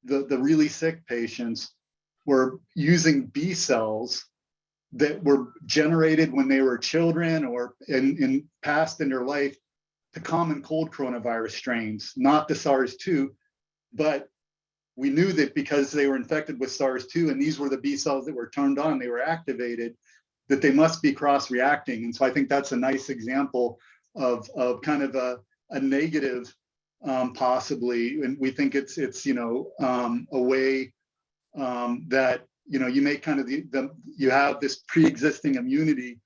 the really sick patients were using B cells that were generated when they were children or in past in their life to common cold coronavirus strains, not the SARS-2, but we knew that because they were infected with SARS-2 and these were the B cells that were turned on, they were activated, that they must be cross-reacting. And so I think that's a nice example of kind of a negative, possibly, and we think it's a way that you make kind of you have this pre-existing immunity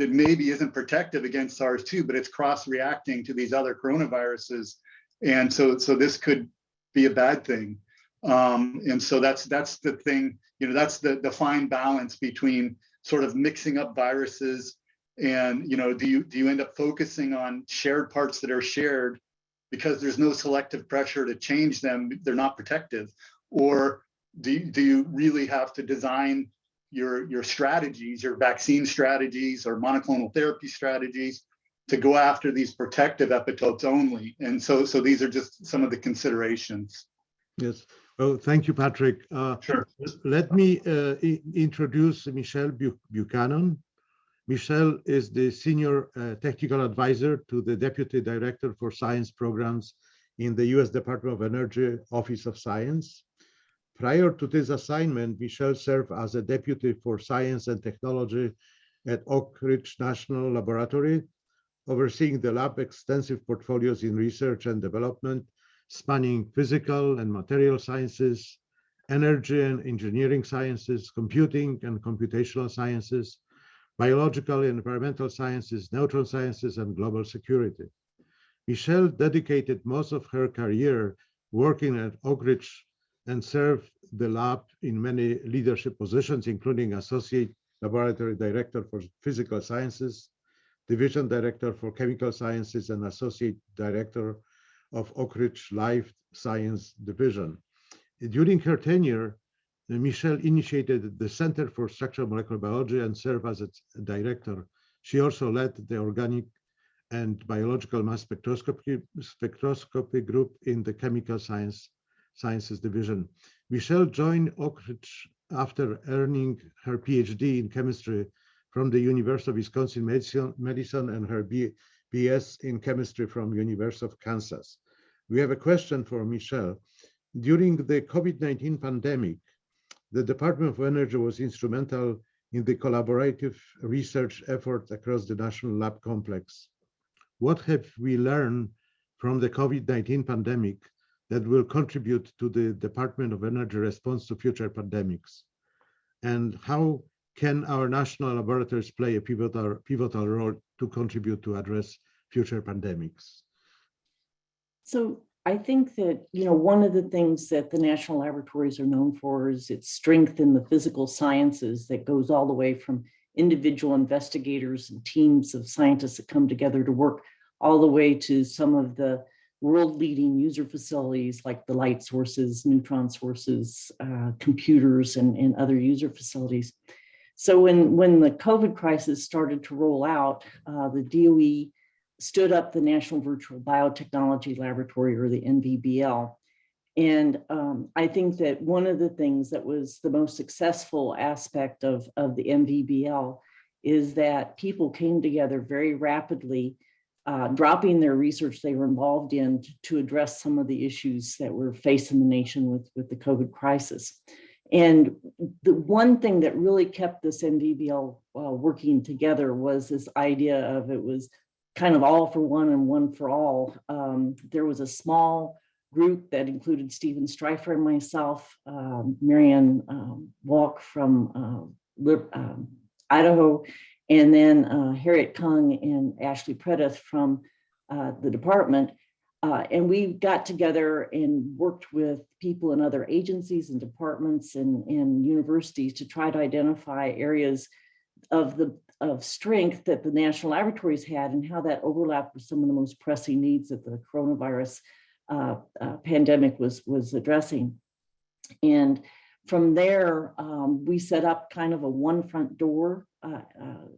maybe isn't protective against SARS-2, but it's cross-reacting to these other coronaviruses. And so this could be a bad thing. And so that's the thing, that's the fine balance between sort of mixing up viruses and, do you end up focusing on shared parts that are shared because there's no selective pressure to change them, they're not protective? Or do you really have to design your strategies, your vaccine strategies or monoclonal therapy strategies to go after these protective epitopes only? And so these are just some of the considerations. Yes. Oh, thank you, Patrick. Sure. Let me introduce Michelle Buchanan. Michelle is the Senior Technical Advisor to the Deputy Director for Science Programs in the U.S. Department of Energy Office of Science. Prior to this assignment, Michelle served as a Deputy for Science and Technology at Oak Ridge National Laboratory, overseeing the lab extensive portfolios in research and development, spanning physical and material sciences, energy and engineering sciences, computing and computational sciences, biological and environmental sciences, neutron sciences, and global security. Michelle dedicated most of her career working at Oak Ridge and served the lab in many leadership positions, including Associate Laboratory Director for Physical Sciences, Division Director for Chemical Sciences, and Associate Director of Oak Ridge Life Science Division. During her tenure, Michelle initiated the Center for Structural Molecular Biology and served as its director. She also led the Organic and Biological Mass Spectroscopy group in the Chemical Sciences Division. Michelle joined Oak Ridge after earning her PhD in chemistry from the University of Wisconsin Madison and her BS in chemistry from University of Kansas. We have a question for Michelle. During the COVID-19 pandemic, the Department of Energy was instrumental in the collaborative research effort across the National Lab Complex. What have we learned from the COVID-19 pandemic that will contribute to the Department of Energy response to future pandemics? And how can our national laboratories play a pivotal role to contribute to address future pandemics? So I think that, one of the things that the national laboratories are known for is its strength in the physical sciences that goes all the way from individual investigators and teams of scientists that come together to work all the way to some of the world-leading user facilities like the light sources, neutron sources, computers, and other user facilities. So when the COVID crisis started to roll out, the DOE stood up the National Virtual Biotechnology Laboratory, or the NVBL. And I think that one of the things that was the most successful aspect of the NVBL is that people came together very rapidly, dropping their research they were involved in to address some of the issues that were facing the nation with the COVID crisis. And the one thing that really kept this NVBL working together was this idea of it was kind of all for one and one for all. There was a small group that included Stephen Streifer and myself, Marianne Walk from Idaho, and then Harriet Kung and Ashley Predith from the department. And we got together and worked with people in other agencies and departments and universities to try to identify areas of strength that the national laboratories had and how that overlapped with some of the most pressing needs that the coronavirus pandemic was addressing. And from there, we set up kind of a one front door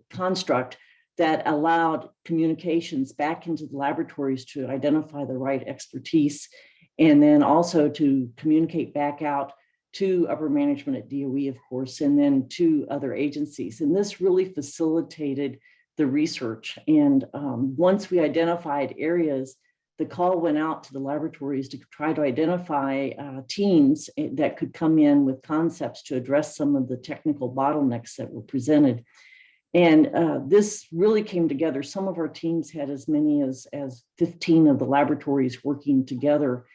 construct that allowed communications back into the laboratories to identify the right expertise, and then also to communicate back out to upper management at DOE, of course, and then to other agencies. And this really facilitated the research. And once we identified areas, the call went out to the laboratories to try to identify teams that could come in with concepts to address some of the technical bottlenecks that were presented. And this really came together. Some of our teams had as many as 15 of the laboratories working together.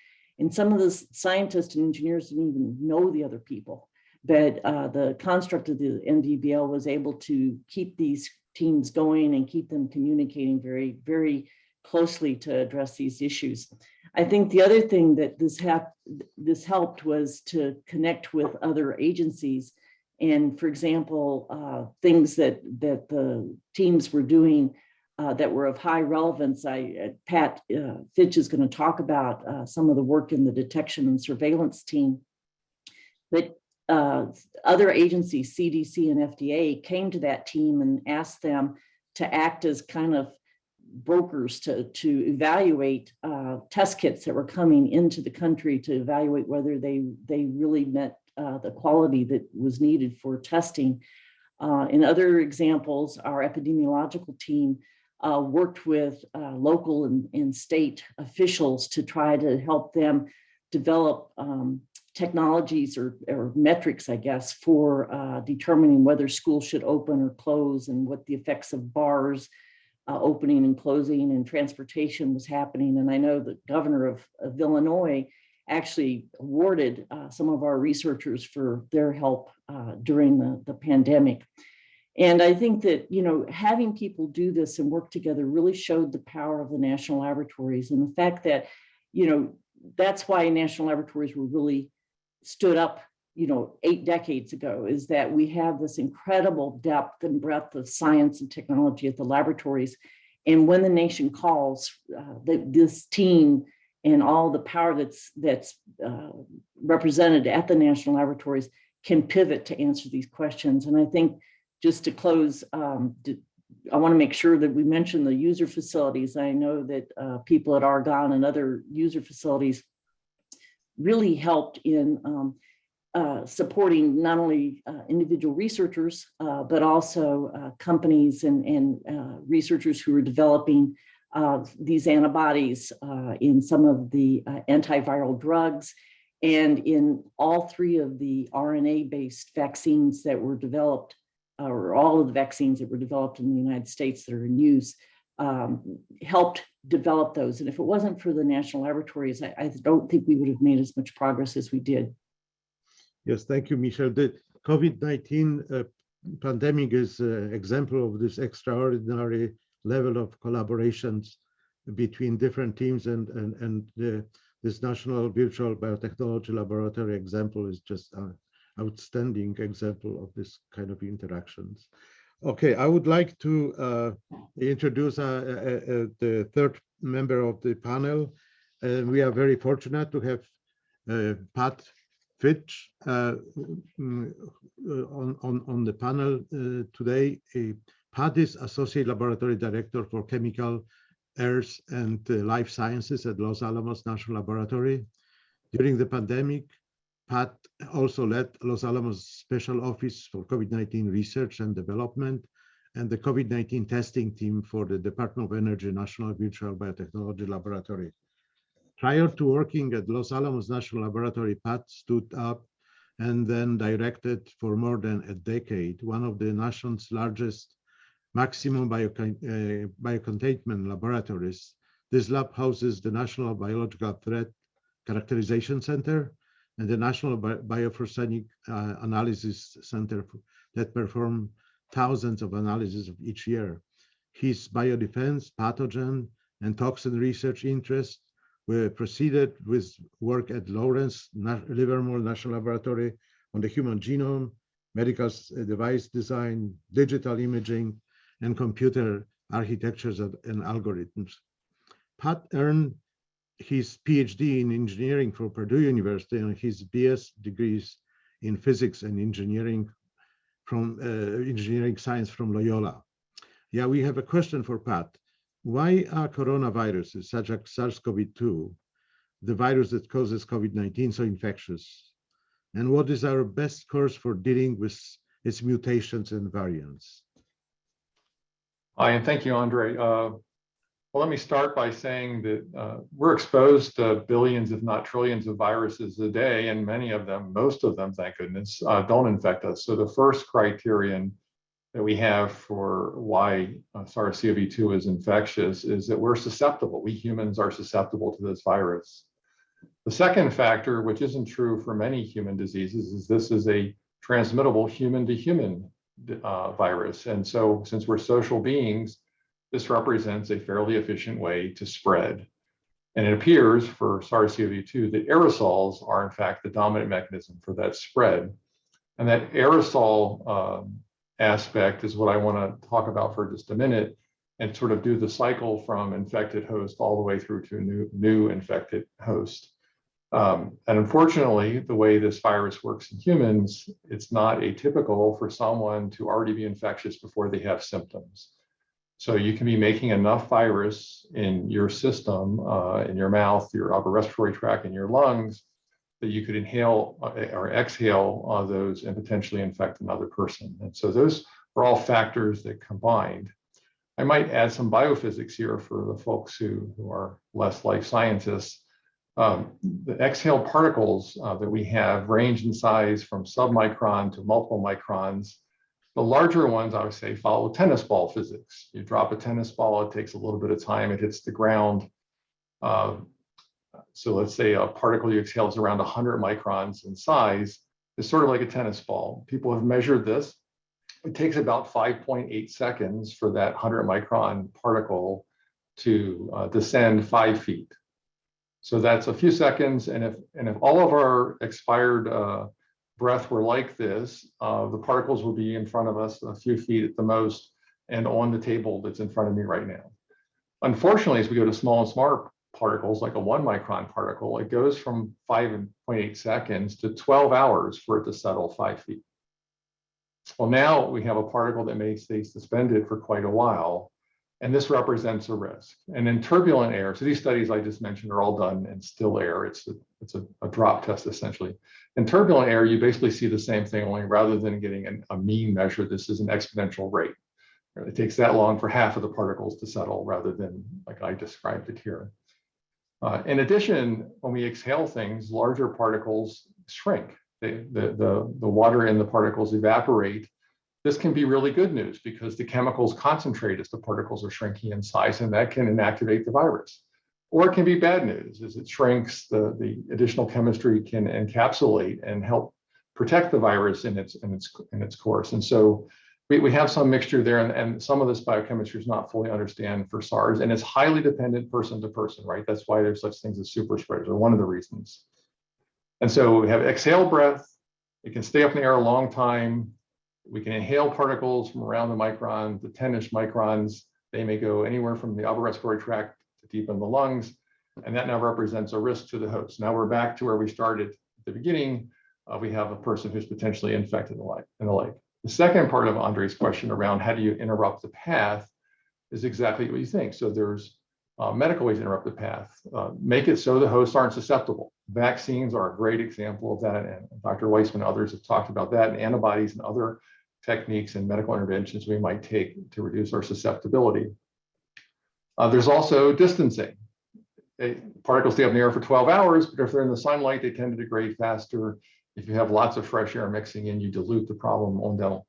And some of the scientists and engineers didn't even know the other people. But the construct of the NVBL was able to keep these teams going and keep them communicating very, very closely to address these issues. I think the other thing that this helped was to connect with other agencies. And for example, things that the teams were doing that were of high relevance. Pat Fitch is going to talk about some of the work in the detection and surveillance team. But other agencies, CDC and FDA, came to that team and asked them to act as kind of brokers to evaluate test kits that were coming into the country, to evaluate whether they really met the quality that was needed for testing. In other examples, our epidemiological team worked with local and state officials to try to help them develop technologies or metrics, I guess, for determining whether schools should open or close, and what the effects of bars opening and closing and transportation was happening. And I know the governor of Illinois actually awarded some of our researchers for their help during the pandemic. And I think that, you know, having people do this and work together really showed the power of the national laboratories, and the fact that, you know, that's why national laboratories were really stood up, you know, 8 decades ago, is that we have this incredible depth and breadth of science and technology at the laboratories. And when the nation calls, this team and all the power that's represented at the national laboratories can pivot to answer these questions. And I think, just to close, I want to make sure that we mention the user facilities. I know that people at Argonne and other user facilities really helped in supporting not only individual researchers, but also companies and researchers who are developing these antibodies in some of the antiviral drugs, and in all 3 of the RNA-based vaccines that were developed, or all of the vaccines that were developed in the United States that are in use, helped develop those. And if it wasn't for the national laboratories, I don't think we would have made as much progress as we did. Yes, thank you, Michelle. The COVID-19 pandemic is an example of this extraordinary level of collaborations between different teams, and this National Virtual Biotechnology Laboratory example is just an outstanding example of this kind of interactions. Okay, I would like to introduce the third member of the panel. We are very fortunate to have Pat Fitch on the panel today. Pat is Associate Laboratory Director for Chemical, Earth, and Life Sciences at Los Alamos National Laboratory. During the pandemic, Pat also led Los Alamos Special Office for COVID-19 Research and Development and the COVID-19 testing team for the Department of Energy National Virtual Biotechnology Laboratory. Prior to working at Los Alamos National Laboratory, Pat stood up and then directed for more than a decade one of the nation's largest maximum biocontainment laboratories. This lab houses the National Biological Threat Characterization Center and the National Bioforensic Analysis Center that perform thousands of analyses of each year. His biodefense, pathogen, and toxin research interests were proceeded with work at Lawrence Livermore National Laboratory on the human genome, medical device design, digital imaging, and computer architectures and algorithms. Pat earned his PhD in engineering from Purdue University and his BS degrees in physics and engineering from engineering science from Loyola. Yeah, we have a question for Pat. Why are coronaviruses such as SARS-CoV-2, the virus that causes COVID-19, so infectious? And what is our best course for dealing with its mutations and variants? Hi, and thank you, Andre. Well, let me start by saying that we're exposed to billions, if not trillions, of viruses a day, and many of them, most of them, thank goodness, don't infect us. So the first criterion that we have for why SARS-CoV-2 is infectious is that we're susceptible. We humans are susceptible to this virus. The second factor, which isn't true for many human diseases, is this is a transmittable human-to-human virus. And so since we're social beings, this represents a fairly efficient way to spread. And it appears for SARS-CoV-2 that aerosols are in fact the dominant mechanism for that spread. And that aerosol aspect is what I want to talk about for just a minute and sort of do the cycle from infected host all the way through to new infected host. And unfortunately, the way this virus works in humans, it's not atypical for someone to already be infectious before they have symptoms. So you can be making enough virus in your system, in your mouth, your upper respiratory tract, and your lungs, that you could inhale or exhale those and potentially infect another person. And so those are all factors that combined. I might add some biophysics here for the folks who are less life scientists. The exhaled particles that we have range in size from submicron to multiple microns. The larger ones, I would say, follow tennis ball physics. You drop a tennis ball, it takes a little bit of time, it hits the ground. So let's say a particle you exhale is around 100 microns in size. It's sort of like a tennis ball. People have measured this. It takes about 5.8 seconds for that 100 micron particle to descend 5 feet. So that's a few seconds. And if all of our expired breath were like this, the particles would be in front of us a few feet at the most and on the table that's in front of me right now. Unfortunately, as we go to small and smaller particles, like a 1 micron particle, it goes from 5.8 seconds to 12 hours for it to settle 5 feet. Well, now we have a particle that may stay suspended for quite a while, and this represents a risk. And in turbulent air, so these studies I just mentioned are all done in still air. It's a drop test, essentially. In turbulent air, you basically see the same thing, only rather than getting a mean measure, this is an exponential rate. It takes that long for half of the particles to settle rather than like I described it here. In addition, when we exhale things, larger particles shrink. The water in the particles evaporate. This can be really good news because the chemicals concentrate as the particles are shrinking in size, and that can inactivate the virus. Or it can be bad news as it shrinks, the additional chemistry can encapsulate and help protect the virus in its course. And so we have some mixture there, and some of this biochemistry is not fully understood for SARS, and it's highly dependent person to person, right? That's why there's such things as super spreaders, or one of the reasons. And so we have exhale breath. It can stay up in the air a long time. We can inhale particles from around the micron to 10-ish microns. They may go anywhere from the upper respiratory tract to deep in the lungs, and that now represents a risk to the host. Now we're back to where we started at the beginning. We have a person who's potentially infected and the like. The second part of Andre's question around how do you interrupt the path is exactly what you think. So there's medical ways to interrupt the path. Make it so the hosts aren't susceptible. Vaccines are a great example of that, and Dr. Weissman and others have talked about that, and antibodies and other techniques and medical interventions we might take to reduce our susceptibility. There's also distancing. Particles stay up in the air for 12 hours, but if they're in the sunlight, they tend to degrade faster. If you have lots of fresh air mixing in, you dilute the problem on the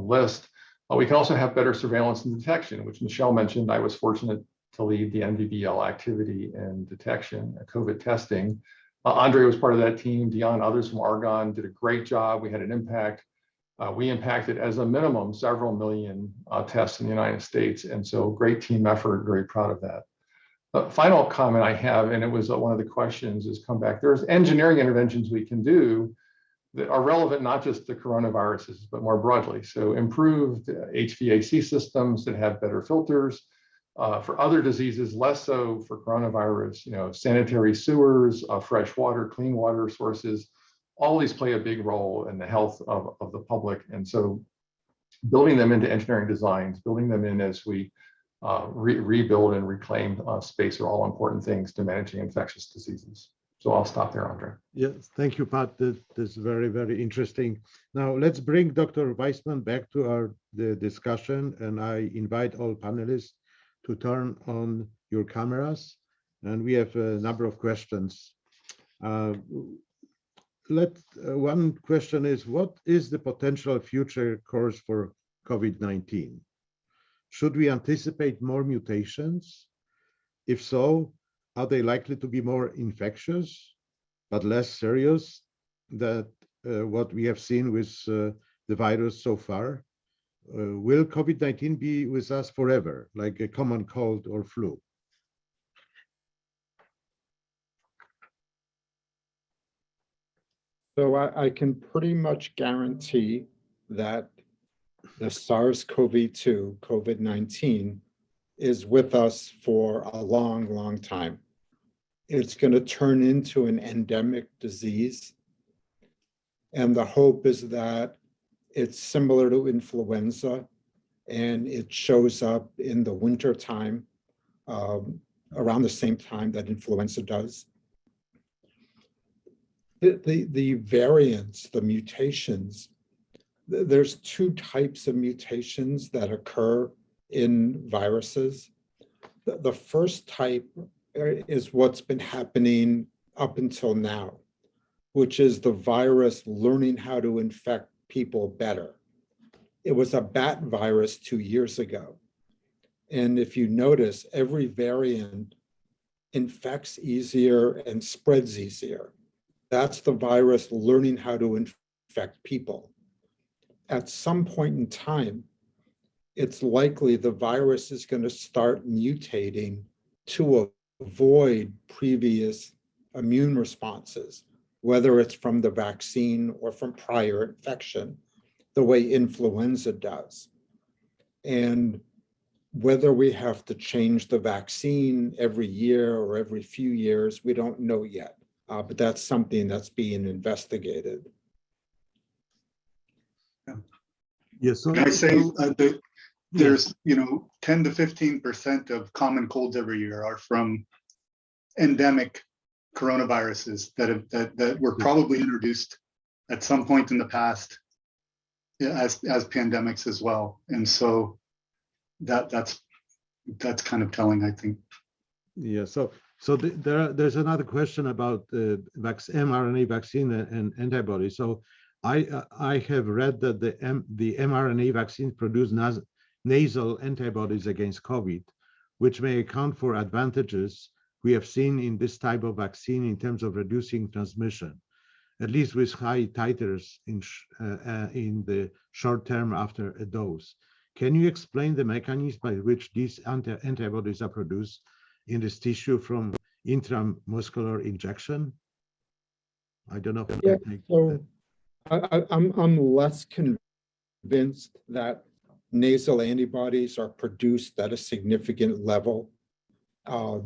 list. We can also have better surveillance and detection, which Michelle mentioned. I was fortunate to lead the NVBL activity and detection, COVID testing. Andre was part of that team. Dion, others from Argonne did a great job. We had an impact. We impacted as a minimum several million tests in the United States. And so great team effort, very proud of that. The final comment I have, and it was one of the questions, is come back. There's engineering interventions we can do that are relevant not just to coronaviruses, but more broadly. So improved HVAC systems that have better filters. For other diseases, less so for coronavirus, sanitary sewers, fresh water, clean water sources, all these play a big role in the health of the public. And so building them into engineering designs, building them in as we rebuild and reclaim space are all important things to managing infectious diseases. So I'll stop there, Andre. Yes, thank you, Pat. That's very, very interesting. Now let's bring Dr. Weissman back to the discussion, and I invite all panelists to turn on your cameras, and we have a number of questions. One question is, what is the potential future course for COVID-19? Should we anticipate more mutations? If so, are they likely to be more infectious, but less serious than what we have seen with the virus so far? Will COVID-19 be with us forever, like a common cold or flu? So I can pretty much guarantee that the SARS-CoV-2, COVID-19, is with us for a long, long time. It's going to turn into an endemic disease. And the hope is that it's similar to influenza, and it shows up in the winter time, around the same time that influenza does. The variants, the mutations, there's two types of mutations that occur in viruses. The first type is what's been happening up until now, which is the virus learning how to infect people better. It was a bat virus 2 years ago. And if you notice, every variant infects easier and spreads easier. That's the virus learning how to infect people. At some point in time, it's likely the virus is going to start mutating to avoid previous immune responses, whether it's from the vaccine or from prior infection, the way influenza does. And whether we have to change the vaccine every year or every few years, we don't know yet. But that's something that's being investigated. Yes. So, Can I say that there's, 10 to 15% of common colds every year are from endemic coronaviruses that were probably introduced at some point in the past as pandemics as well. And so that's kind of telling, I think. Yeah. So there's another question about mRNA vaccine and antibodies. So I have read that the mRNA vaccines produce nasal antibodies against COVID, which may account for advantages we have seen in this type of vaccine in terms of reducing transmission, at least with high titers in the short term after a dose. Can you explain the mechanism by which these antibodies are produced in this tissue from intramuscular injection? I don't know. Yeah, so I'm less convinced that nasal antibodies are produced at a significant level.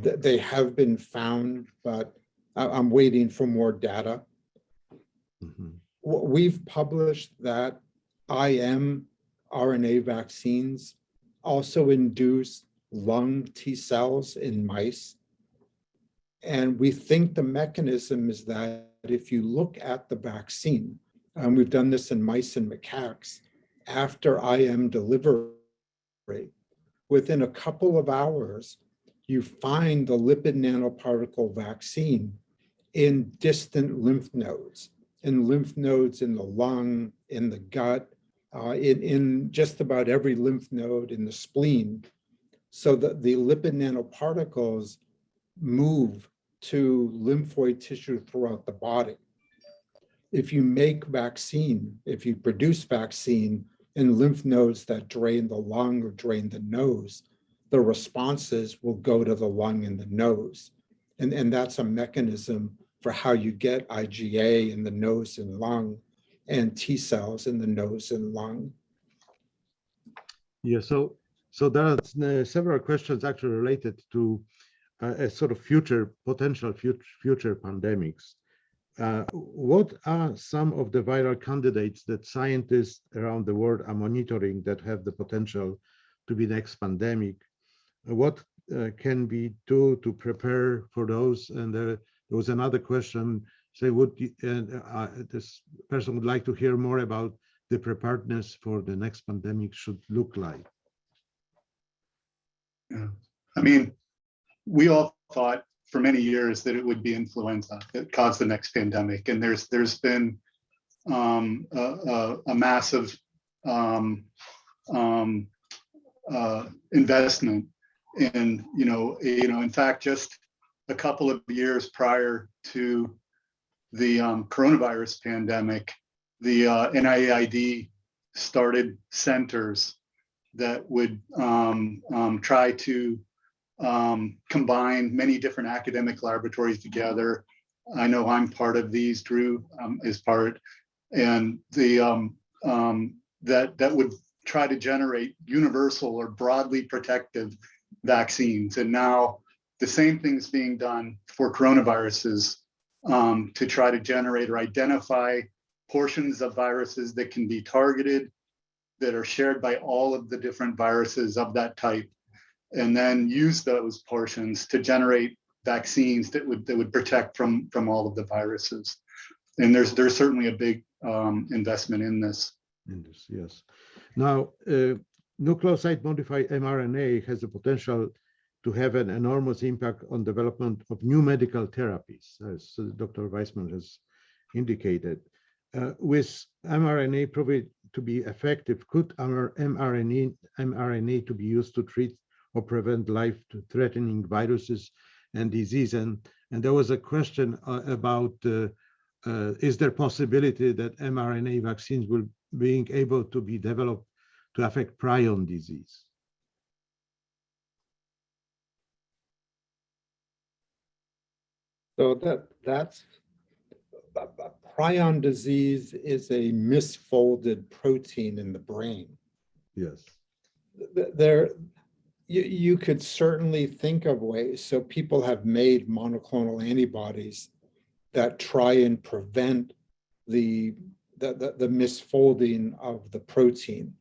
They have been found, but I'm waiting for more data. Mm-hmm. We've published that mRNA vaccines also induce lung T cells in mice. And we think the mechanism is that if you look at the vaccine, and we've done this in mice and macaques, after IM delivery, within a couple of hours, you find the lipid nanoparticle vaccine in distant lymph nodes, in the lung, in the gut, in just about every lymph node in the spleen, so that the lipid nanoparticles move to lymphoid tissue throughout the body. If you produce vaccine in lymph nodes that drain the lung or drain the nose, the responses will go to the lung and the nose. And that's a mechanism for how you get IgA in the nose and lung and T cells in the nose and lung. Yeah, so there are several questions actually related to a sort of potential future pandemics. What are some of the viral candidates that scientists around the world are monitoring that have the potential to be next pandemic? What can we do to prepare for those? And there was another question. Say, this person would like to hear more about the preparedness for the next pandemic should look like. Yeah. I mean, we all thought for many years that it would be influenza that caused the next pandemic, and there's been a massive investment in in fact, just a couple of years prior to the coronavirus pandemic, the NIAID started centers that would try to combine many different academic laboratories together. I know I'm part of these, Drew is part, and the that would try to generate universal or broadly protective vaccines. And now the same thing's being done for coronaviruses to try to generate or identify portions of viruses that can be targeted, that are shared by all of the different viruses of that type, and then use those portions to generate vaccines that would protect from all of the viruses. And there's certainly a big investment in this. Yes. Now, nucleoside modified mRNA has the potential to have an enormous impact on development of new medical therapies, as Dr. Weissman has indicated. With mRNA proved to be effective, could our mRNA to be used to treat or prevent life-threatening viruses and disease? And there was a question about is there possibility that mRNA vaccines will being able to be developed to affect prion disease? So that's prion disease is a misfolded protein in the brain. Yes. You could certainly think of ways. So people have made monoclonal antibodies that try and prevent the misfolding of the protein.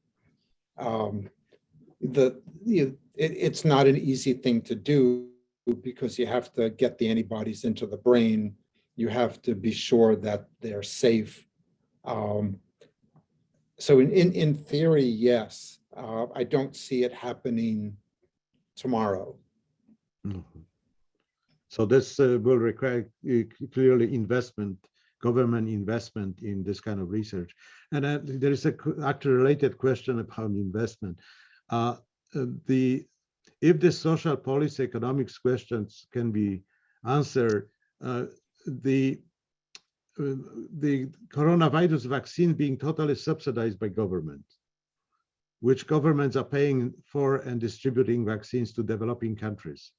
It's not an easy thing to do because you have to get the antibodies into the brain. You have to be sure that they're safe. So in theory, yes. I don't see it happening tomorrow. Mm-hmm. So this will require clearly government investment in this kind of research. And there is actually related question about investment. If the social policy economics questions can be answered, the coronavirus vaccine being totally subsidized by government, which governments are paying for and distributing vaccines to developing countries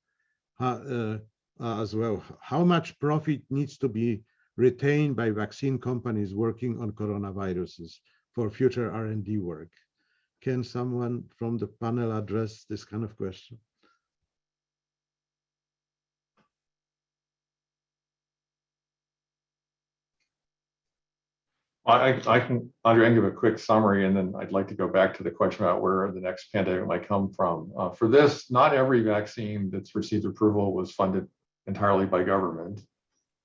as well. How much profit needs to be retained by vaccine companies working on coronaviruses for future R&D work? Can someone from the panel address this kind of question? I can, Andre, I can give a quick summary, and then I'd like to go back to the question about where the next pandemic might come from. For this, not every vaccine that's received approval was funded entirely by government.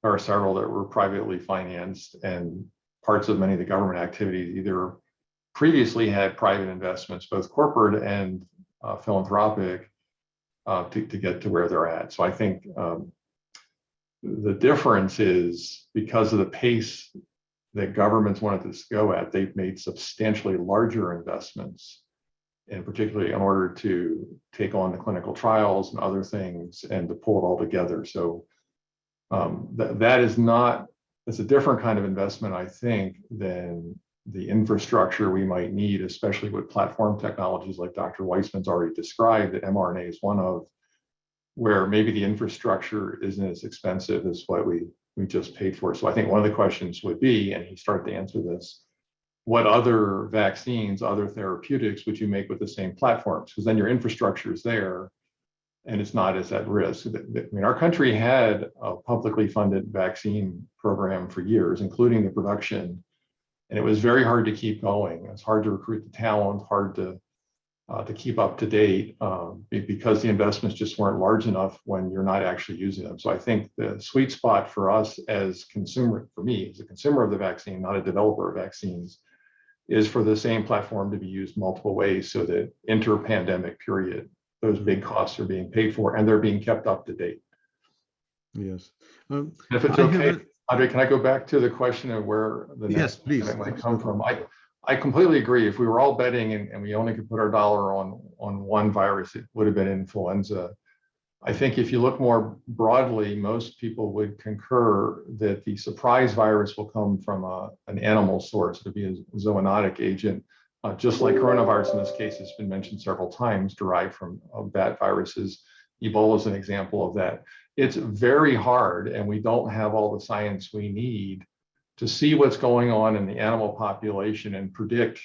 There are several that were privately financed, and parts of many of the government activities either previously had private investments, both corporate and philanthropic, to get to where they're at. So I think the difference is because of the pace that governments wanted this to go at, they've made substantially larger investments, and particularly in order to take on the clinical trials and other things and to pull it all together. So that is not, it's a different kind of investment, I think, than the infrastructure we might need, especially with platform technologies like Dr. Weissman's already described, that mRNA is one of, where maybe the infrastructure isn't as expensive as what we just paid for. So I think one of the questions would be, and he started to answer this, what other vaccines, other therapeutics would you make with the same platforms? Because then your infrastructure is there and it's not as at risk. I mean, our country had a publicly funded vaccine program for years, including the production, and it was very hard to keep going. It's hard to recruit the talent, hard to keep up to date because the investments just weren't large enough when you're not actually using them. So I think the sweet spot for us as consumer, for me as a consumer of the vaccine, not a developer of vaccines, is for the same platform to be used multiple ways so that inter-pandemic period, those big costs are being paid for and they're being kept up to date. Yes. If it's okay, Andre, can I go back to the question of where the next please might come from? I completely agree. If we were all betting and we only could put our dollar on one virus, it would have been influenza. I think if you look more broadly, most people would concur that the surprise virus will come from an animal source. It'll be a zoonotic agent. just like coronavirus in this case has been mentioned several times, derived from bat viruses. Ebola is an example of that. It's very hard, and we don't have all the science we need to see what's going on in the animal population and predict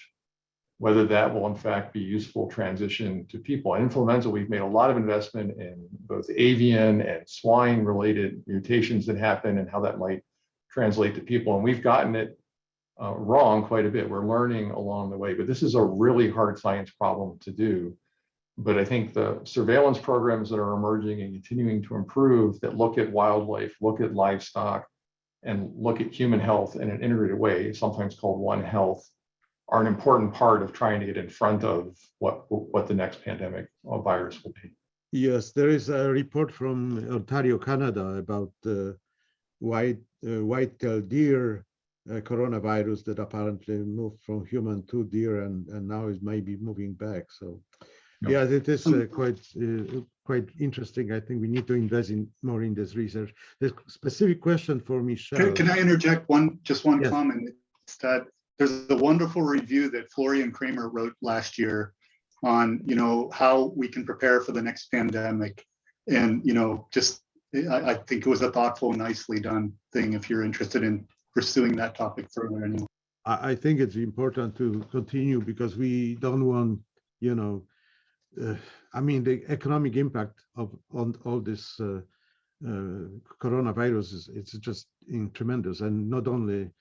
whether that will in fact be useful transition to people. And influenza, we've made a lot of investment in both avian and swine related mutations that happen and how that might translate to people. And we've gotten it wrong quite a bit. We're learning along the way, but this is a really hard science problem to do. But I think the surveillance programs that are emerging and continuing to improve that look at wildlife, look at livestock, and look at human health in an integrated way, sometimes called One Health, are an important part of trying to get in front of what the next pandemic virus will be. Yes, there is a report from Ontario, Canada about white-tailed deer coronavirus that apparently moved from human to deer and now is maybe moving back. So yeah, it is quite interesting. I think we need to invest more in this research. The specific question for Michelle. Can I interject one Yes. comment? It's that there's a wonderful review that Florian Kramer wrote last year on, how we can prepare for the next pandemic. And, I think it was a thoughtful, nicely done thing if you're interested in pursuing that topic further. Anyway. I think it's important to continue because we don't want, the economic impact on all this coronavirus it's just tremendous, and not only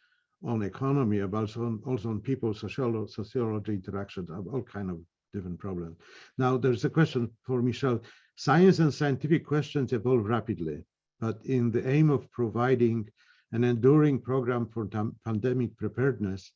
on economy, but also on people's sociology interactions, all kind of different problems. Now, there's a question for Michelle. Science and scientific questions evolve rapidly, but in the aim of providing an enduring program for pandemic preparedness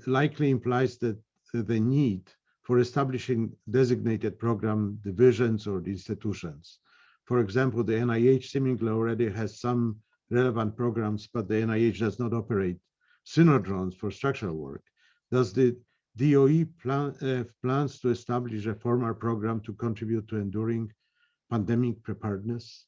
likely implies that the need for establishing designated program divisions or institutions. For example, the NIH seemingly already has some relevant programs, but the NIH does not operate synodrones for structural work. Does the DOE plans to establish a formal program to contribute to enduring pandemic preparedness?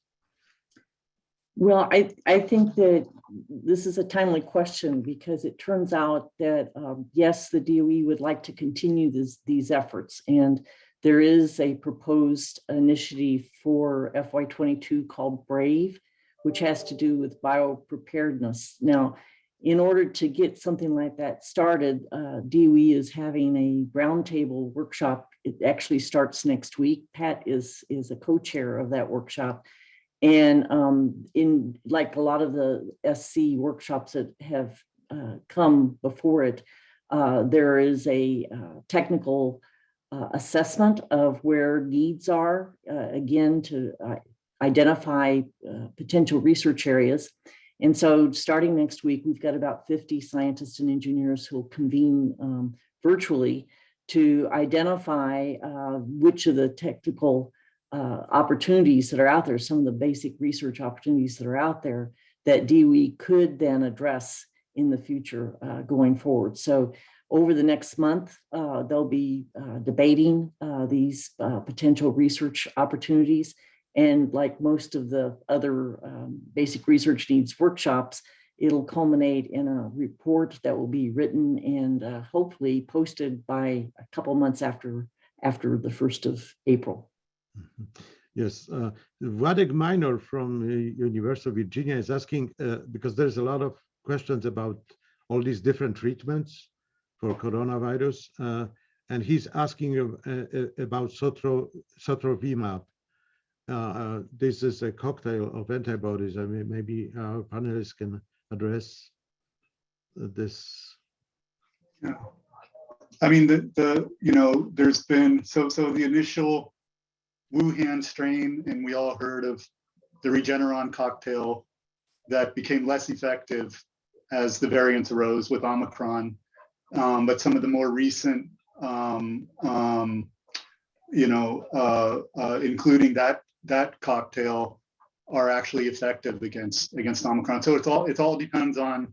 Well, I think that this is a timely question because it turns out that, yes, the DOE would like to continue these efforts. And there is a proposed initiative for FY22 called BRAVE, which has to do with biopreparedness. Now, in order to get something like that started, DOE is having a roundtable workshop. It actually starts next week. Pat is a co-chair of that workshop. And in like a lot of the SC workshops that have come before it, there is a technical assessment of where needs are, again, to identify potential research areas. And so starting next week, we've got about 50 scientists and engineers who will convene virtually to identify which of the technical opportunities that are out there, some of the basic research opportunities that are out there that DOE could then address in the future going forward. So over the next month, they'll be debating these potential research opportunities. And like most of the other basic research needs workshops, it'll culminate in a report that will be written and hopefully posted by a couple months after the 1st of April. Yes, Władek Minor from the University of Virginia is asking, because there's a lot of questions about all these different treatments for coronavirus, and he's asking about sotrovimab. This is a cocktail of antibodies. I mean, maybe our panelists can address this. Yeah, I mean, there's been, so the initial Wuhan strain, and we all heard of the Regeneron cocktail that became less effective as the variants arose with Omicron. But some of the more recent, including that cocktail, are actually effective against Omicron. So it all depends on,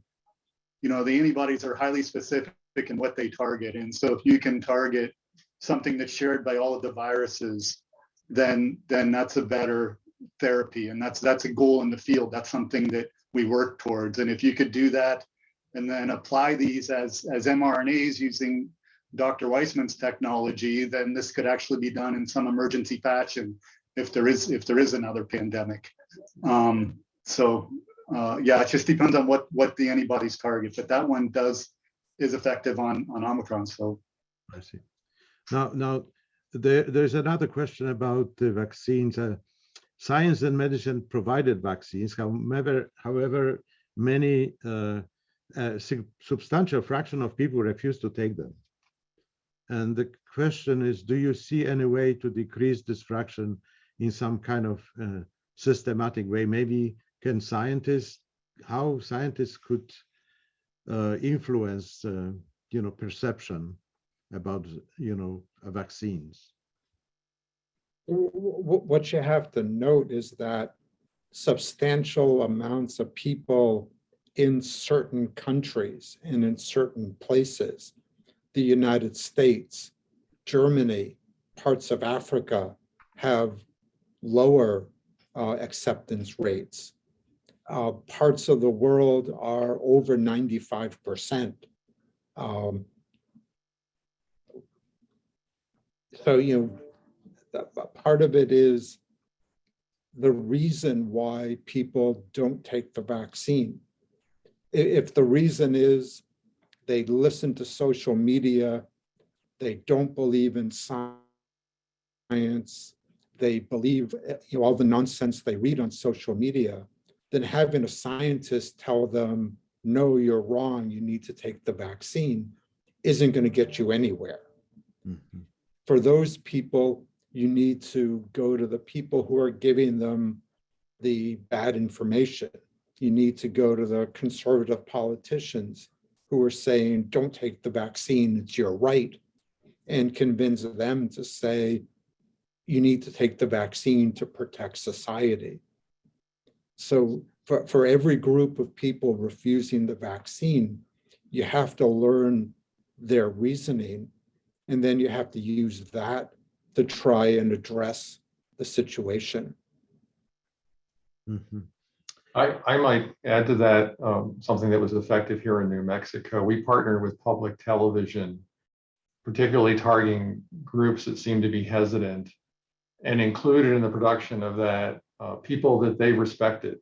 the antibodies are highly specific in what they target. And so if you can target something that's shared by all of the viruses, then that's a better therapy. And that's a goal in the field. That's something that we work towards. And if you could do that and then apply these as mRNAs using Dr. Weissman's technology, then this could actually be done in some emergency fashion if there is another pandemic. Yeah, it just depends on what the antibodies target, but that one is effective on Omicron. So I see. Now there's another question about the vaccines. Science and medicine provided vaccines. However, many substantial fraction of people refuse to take them. And the question is, do you see any way to decrease this fraction in some kind of systematic way? Maybe how scientists could influence, perception about, vaccines? What you have to note is that substantial amounts of people in certain countries and in certain places, the United States, Germany, parts of Africa, have lower acceptance rates. Parts of the world are over 95%. Part of it is the reason why people don't take the vaccine. If the reason is they listen to social media, they don't believe in science, they believe all the nonsense they read on social media, then having a scientist tell them, no, you're wrong, you need to take the vaccine, isn't going to get you anywhere. Mm-hmm. For those people, you need to go to the people who are giving them the bad information. You need to go to the conservative politicians who are saying, don't take the vaccine, it's your right, and convince them to say, you need to take the vaccine to protect society. So for every group of people refusing the vaccine, you have to learn their reasoning, and then you have to use that to try and address the situation. Mm-hmm. I might add to that something that was effective here in New Mexico. We partnered with public television, particularly targeting groups that seem to be hesitant, and included in the production of that people that they respected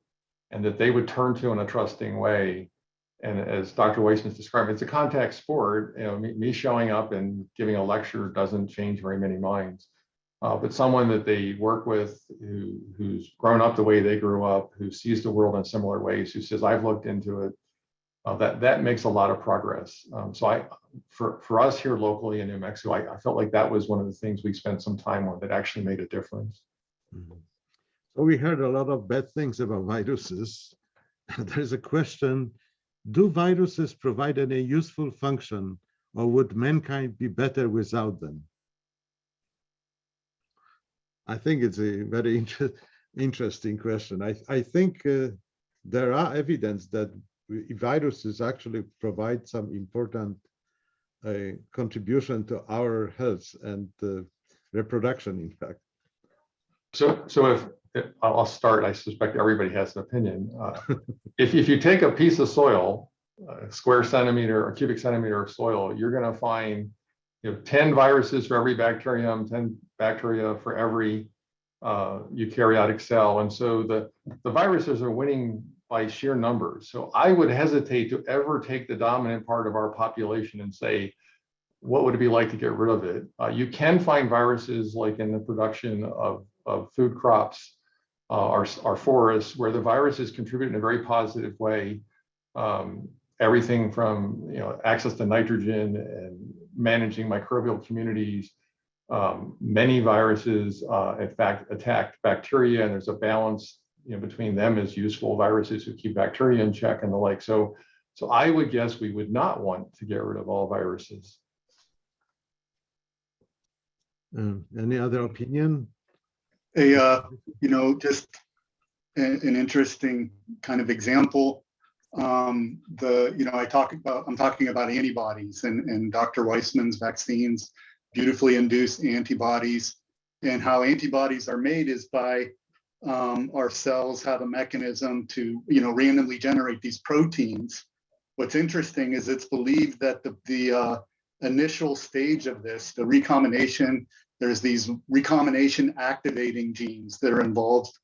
and that they would turn to in a trusting way. And as Dr. Weissman's described, it's a contact sport. Me showing up and giving a lecture doesn't change very many minds. But someone that they work with who's grown up the way they grew up, who sees the world in similar ways, who says, I've looked into it, that makes a lot of progress. So for us here locally in New Mexico, I felt like that was one of the things we spent some time on that actually made a difference. Mm-hmm. So we heard a lot of bad things about viruses. There's a question, do viruses provide any useful function, or would mankind be better without them? I think it's a very interesting question. I think there are evidence that viruses actually provide some important contribution to our health and reproduction, in fact. So if I'll start, I suspect everybody has an opinion. If you take a piece of soil, a square centimeter or cubic centimeter of soil, you're going to find 10 viruses for every bacterium, 10 bacteria for every eukaryotic cell. And so the viruses are winning by sheer numbers. So I would hesitate to ever take the dominant part of our population and say, what would it be like to get rid of it? You can find viruses like in the production of food crops, our forests, where the viruses contribute in a very positive way. Everything from access to nitrogen and managing microbial communities. Many viruses, in fact, attack bacteria, and there's a balance between them as useful viruses who keep bacteria in check and the like. So I would guess we would not want to get rid of all viruses. Any other opinion? Just an interesting kind of example. I'm talking about antibodies and Dr. Weissman's vaccines, beautifully induced antibodies, and how antibodies are made is by our cells have a mechanism to randomly generate these proteins. What's interesting is it's believed that initial stage of this, the recombination, there's these recombination activating genes that are involved.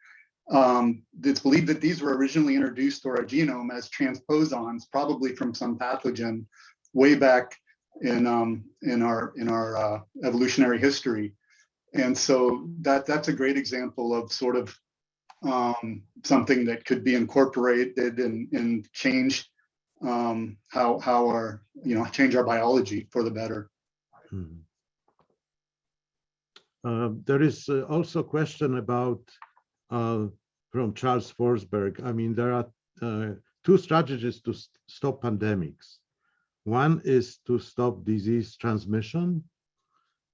It's believed that these were originally introduced to our genome as transposons, probably from some pathogen way back in our evolutionary history. And so that's a great example of sort of something that could be incorporated and change how our, change our biology for the better. There is also a question about from Charles Forsberg. I mean, there are two strategies to stop pandemics. One is to stop disease transmission,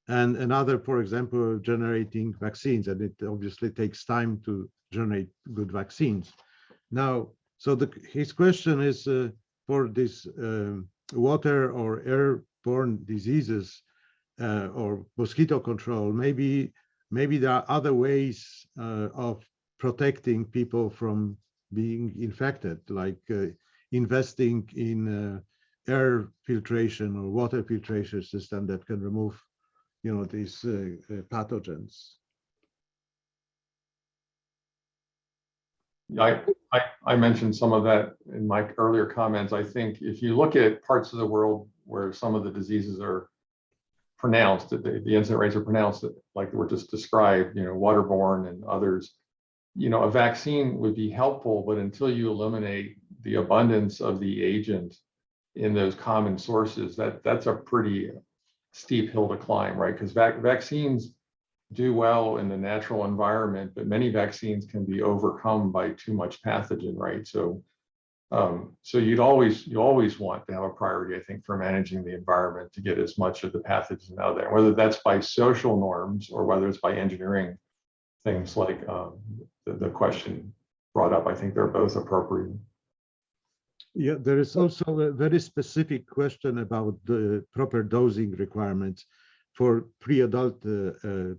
and another, for example, generating vaccines. And it obviously takes time to generate good vaccines. Now, so his question is for this water or airborne diseases or mosquito control, maybe there are other ways of protecting people from being infected, like investing in air filtration or water filtration system that can remove, these pathogens. I mentioned some of that in my earlier comments. I think if you look at parts of the world where some of the diseases are pronounced, the incident rates are pronounced, like were just described, waterborne and others, a vaccine would be helpful, but until you eliminate the abundance of the agent in those common sources, that's a pretty steep hill to climb, right? Because vaccines do well in the natural environment, but many vaccines can be overcome by too much pathogen, right? So you always want to have a priority, I think, for managing the environment to get as much of the pathogen out there, whether that's by social norms or whether it's by engineering things like the question brought up. I think they're both appropriate. Yeah, there is also a very specific question about the proper dosing requirements for pre-adult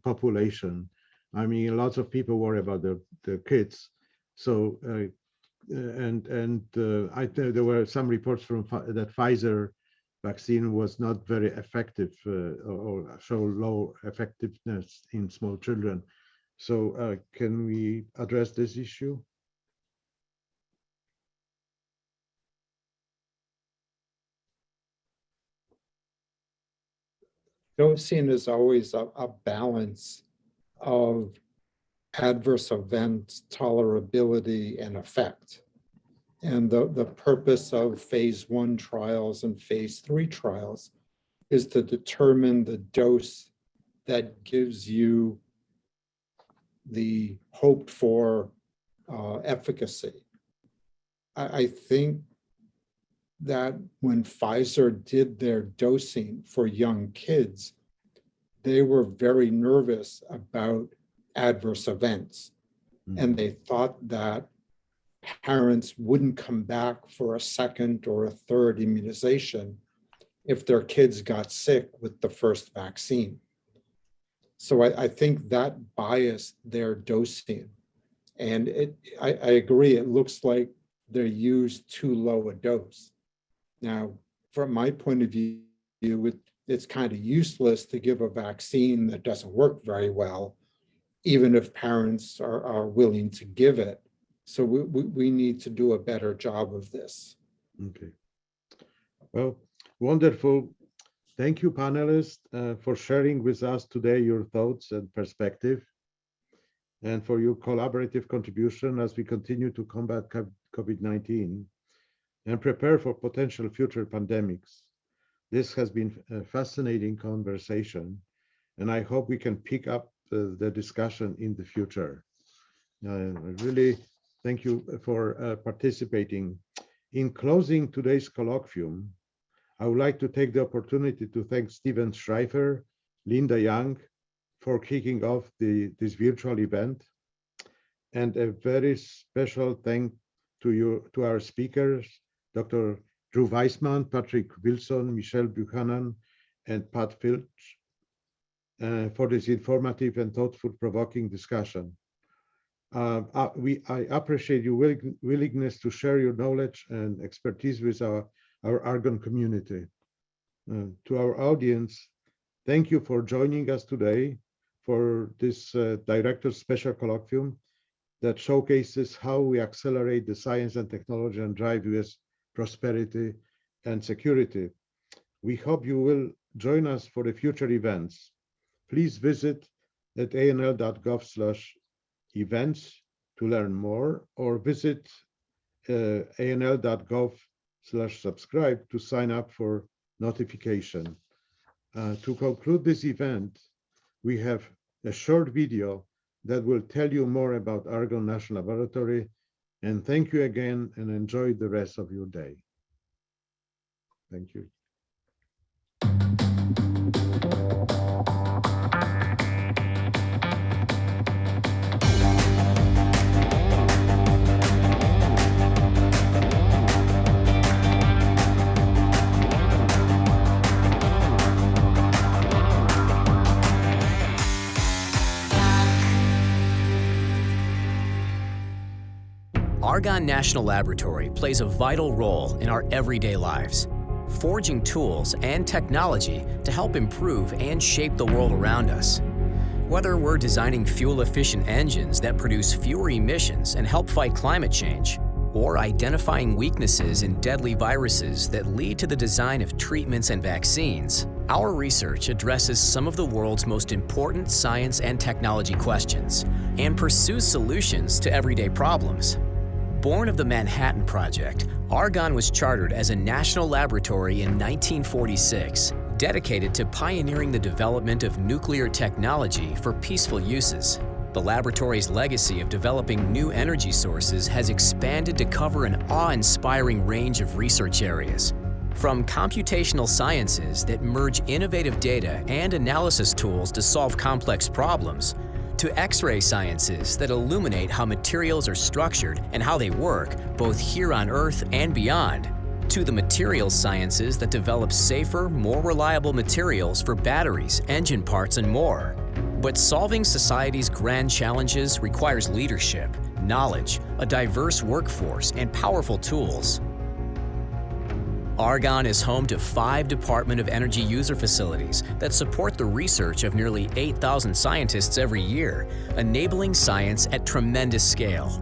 population. I mean, lots of people worry about the kids. So, I think there were some reports from that Pfizer vaccine was not very effective or show low effectiveness in small children. So, can we address this issue? Dosing is always a balance of adverse events, tolerability, and effect. And the purpose of phase 1 trials and phase 3 trials is to determine the dose that gives you the hoped for efficacy. I think that when Pfizer did their dosing for young kids, they were very nervous about adverse events. And they thought that parents wouldn't come back for a second or a third immunization if their kids got sick with the first vaccine. So I think that biased their dosing. And I agree, it looks like they used too low a dose. Now, from my point of view, it's kind of useless to give a vaccine that doesn't work very well, even if parents are willing to give it. So we need to do a better job of this. Okay. Well, wonderful. Thank you, panelists, for sharing with us today your thoughts and perspective, and for your collaborative contribution as we continue to combat COVID-19 and prepare for potential future pandemics. This has been a fascinating conversation, and I hope we can pick up the discussion in the future. Really, thank you for participating. In closing today's colloquium, I would like to take the opportunity to thank Steven Schreifer, Linda Young for kicking off this virtual event, and a very special thank to our speakers, Dr. Drew Weissman, Patrick Wilson, Michelle Buchanan, and Pat Filch, for this informative and thoughtful, provoking discussion. I appreciate your willingness to share your knowledge and expertise with our Argonne community. To our audience, thank you for joining us today for this Director's Special Colloquium that showcases how we accelerate the science and technology and drive US prosperity and security. We hope you will join us for the future events. Please visit at anl.gov/events to learn more, or visit anl.gov/subscribe to sign up for notification. To conclude this event, we have a short video that will tell you more about Argonne National Laboratory. And thank you again, and enjoy the rest of your day. Thank you. Argonne National Laboratory plays a vital role in our everyday lives, forging tools and technology to help improve and shape the world around us. Whether we're designing fuel-efficient engines that produce fewer emissions and help fight climate change, or identifying weaknesses in deadly viruses that lead to the design of treatments and vaccines, our research addresses some of the world's most important science and technology questions and pursues solutions to everyday problems. Born of the Manhattan Project, Argonne was chartered as a national laboratory in 1946, dedicated to pioneering the development of nuclear technology for peaceful uses. The laboratory's legacy of developing new energy sources has expanded to cover an awe-inspiring range of research areas, from computational sciences that merge innovative data and analysis tools to solve complex problems, to X-ray sciences that illuminate how materials are structured and how they work, both here on Earth and beyond, to the materials sciences that develop safer, more reliable materials for batteries, engine parts, and more. But solving society's grand challenges requires leadership, knowledge, a diverse workforce, and powerful tools. Argonne is home to 5 Department of Energy user facilities that support the research of nearly 8,000 scientists every year, enabling science at tremendous scale.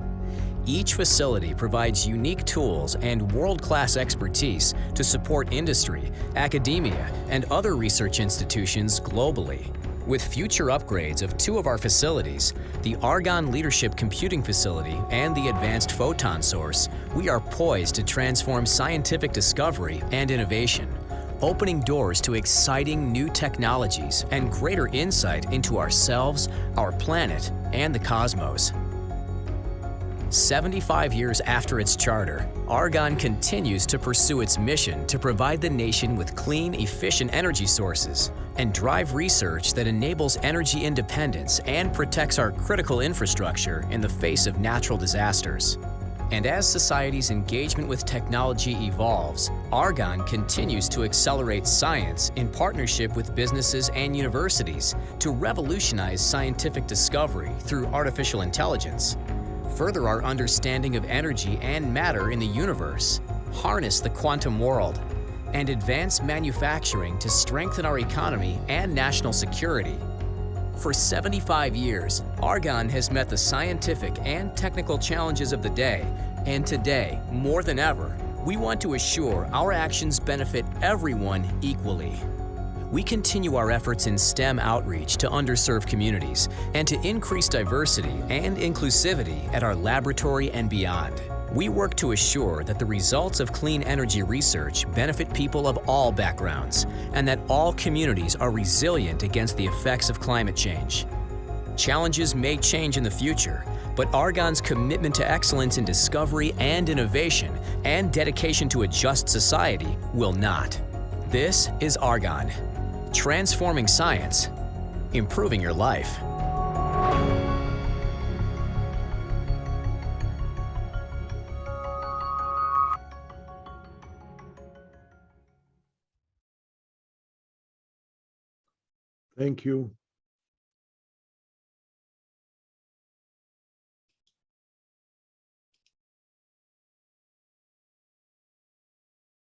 Each facility provides unique tools and world-class expertise to support industry, academia, and other research institutions globally. With future upgrades of 2 of our facilities, the Argonne Leadership Computing Facility and the Advanced Photon Source, we are poised to transform scientific discovery and innovation, opening doors to exciting new technologies and greater insight into ourselves, our planet, and the cosmos. 75 years after its charter, Argonne continues to pursue its mission to provide the nation with clean, efficient energy sources and drive research that enables energy independence and protects our critical infrastructure in the face of natural disasters. And as society's engagement with technology evolves, Argonne continues to accelerate science in partnership with businesses and universities to revolutionize scientific discovery through artificial intelligence, further our understanding of energy and matter in the universe, harness the quantum world, and advance manufacturing to strengthen our economy and national security. For 75 years, Argonne has met the scientific and technical challenges of the day, and today, more than ever, we want to assure our actions benefit everyone equally. We continue our efforts in STEM outreach to underserved communities and to increase diversity and inclusivity at our laboratory and beyond. We work to assure that the results of clean energy research benefit people of all backgrounds and that all communities are resilient against the effects of climate change. Challenges may change in the future, but Argonne's commitment to excellence in discovery and innovation and dedication to a just society will not. This is Argonne. Transforming science, improving your life. Thank you.